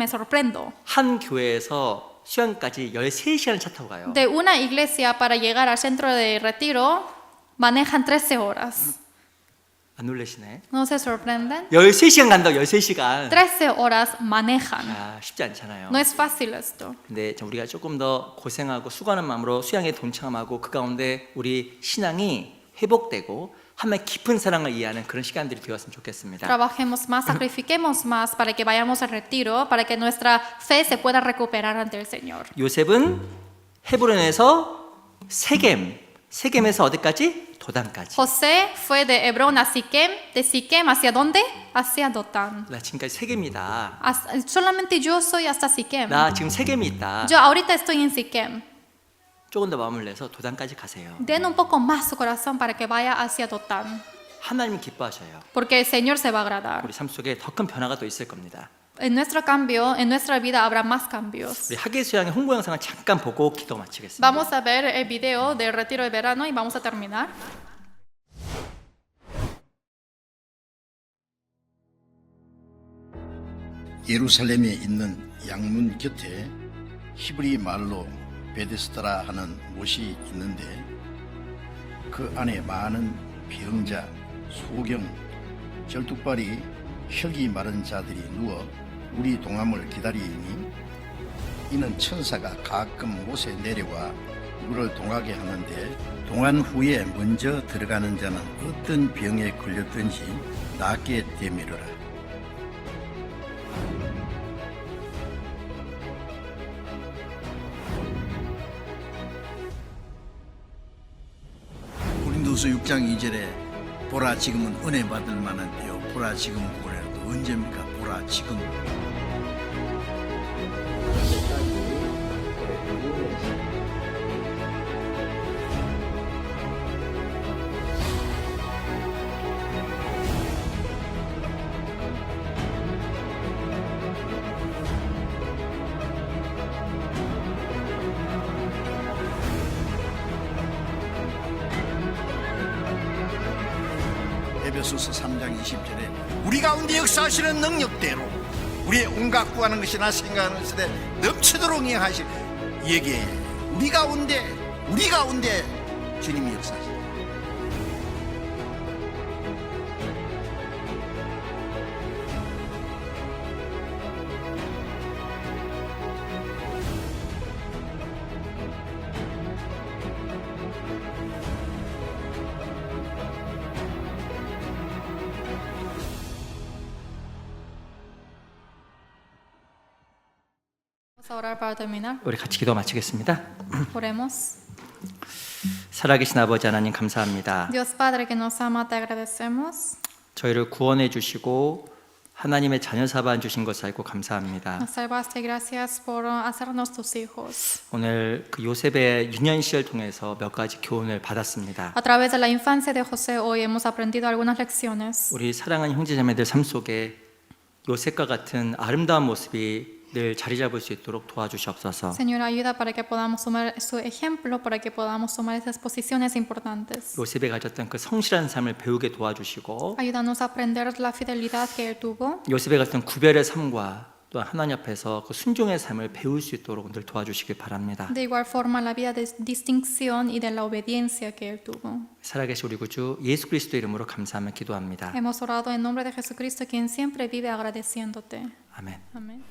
sorprendo. 한 교회에서 수양까지 13시간을 차 타고 가요. De una iglesia para llegar al centro de retiro manejan 13 horas. 안 놀라시네. ¿No se sorprenden? 13시간 간다고 13시간. 13 horas manejan. 아, 쉽지 않잖아요. No es fácil esto. 근데 우리가 조금 더 고생하고 수고하는 마음으로 수양에 동참하고 그 가운데 우리 신앙이 회복되고 하나님의 깊은 사랑을 이해하는 그런 시간들이 되었으면 좋겠습니다. Trabajemos más, sacrifiquemos más para que vayamos al retiro, para que nuestra fe se pueda recuperar ante el Señor. 요셉은 헤브론에서 세겜 세겜에서 어디까지? 도단까지. José fue de Hebrón a Siquem, de Siquem ¿hacia dónde? Hacia Dotán. 나 지금까지 세겜이다. Solamente yo soy hasta Siquem. 나 지금 세겜이 있다. Yo ahorita estoy en Siquem. 조금 더 마음을 내서 도단까지 가세요. Den un poco más su corazón para que vaya hacia Dotán, 하나님 기뻐하셔요. porque el Señor se va a agradar. 우리 삶 속에 더 큰 변화가 또 있을 겁니다. En nuestro cambio, en nuestra vida habrá más cambios. 우리 학예 수양의 홍보 영상을 잠깐 보고 기도 마치겠습니다. Vamos a ver el video del retiro de verano y vamos a terminar. 예루살렘에 있는 양문 곁에 히브리 말로 베데스다라 하는 못이 있는데 그 안에 많은 병자, 소경, 절뚝발이 혈기 마른 자들이 누워 우리 동함을 기다리니 이는 천사가 가끔 못에 내려와 물을 동하게 하는데 동한 후에 먼저 들어가는 자는 어떤 병에 걸렸든지 낫게 되미르라. 고린도서 6장 2절에 보라 지금은 은혜 받을 만한 때요 보라 지금은 고래도 언제입니까? 보라 지금. 에베소서 3장 20절에 우리 가운데 역사하시는 능력대로 우리의 온갖 구하는 것이나 생각하는 것에 넘치도록 행하실 이에게 우리 가운데 주님이 역사하시는 Vamos a orar para terminar. 우리 같이 기도 마치겠습니다. Oremos. 살아계신 아버지 하나님 감사합니다. Dios Padre que nos ama, te agradecemos. 저희를 구원해 주시고 하나님의 자녀 사반 주신 것을 알고 감사합니다. Nos salvaste, gracias por hacernos tus hijos. 오늘 그 요셉의 유년 시절 통해서 몇 가지 교훈을 받았습니다. A través de la infancia de José hoy hemos aprendido algunas lecciones. 우리 사랑하는 형제자매들 삶 속에 요셉과 같은 아름다운 모습이 늘 자리 잡을 수 있도록 도와주시옵소서. Señor, ayuda para que podamos tomar su ejemplo, para que podamos tomar esas posiciones importantes. 요셉이 가졌던 그 성실한 삶을 배우게 도와주시고 Ayúdanos a aprender la fidelidad que él tuvo. 요셉이 가졌던 구별의 삶과 또한 하나님 앞에서 그 순종의 삶을 배울 수 있도록 늘 도와주시길 바랍니다. De igual forma, la vida de distinción y de la obediencia que él tuvo. 살아계신 우리 구주 예수 그리스도 이름으로 감사하며 기도합니다. Hemos orado en nombre de Jesucristo, quien siempre vive agradeciéndote. 아멘. Amén.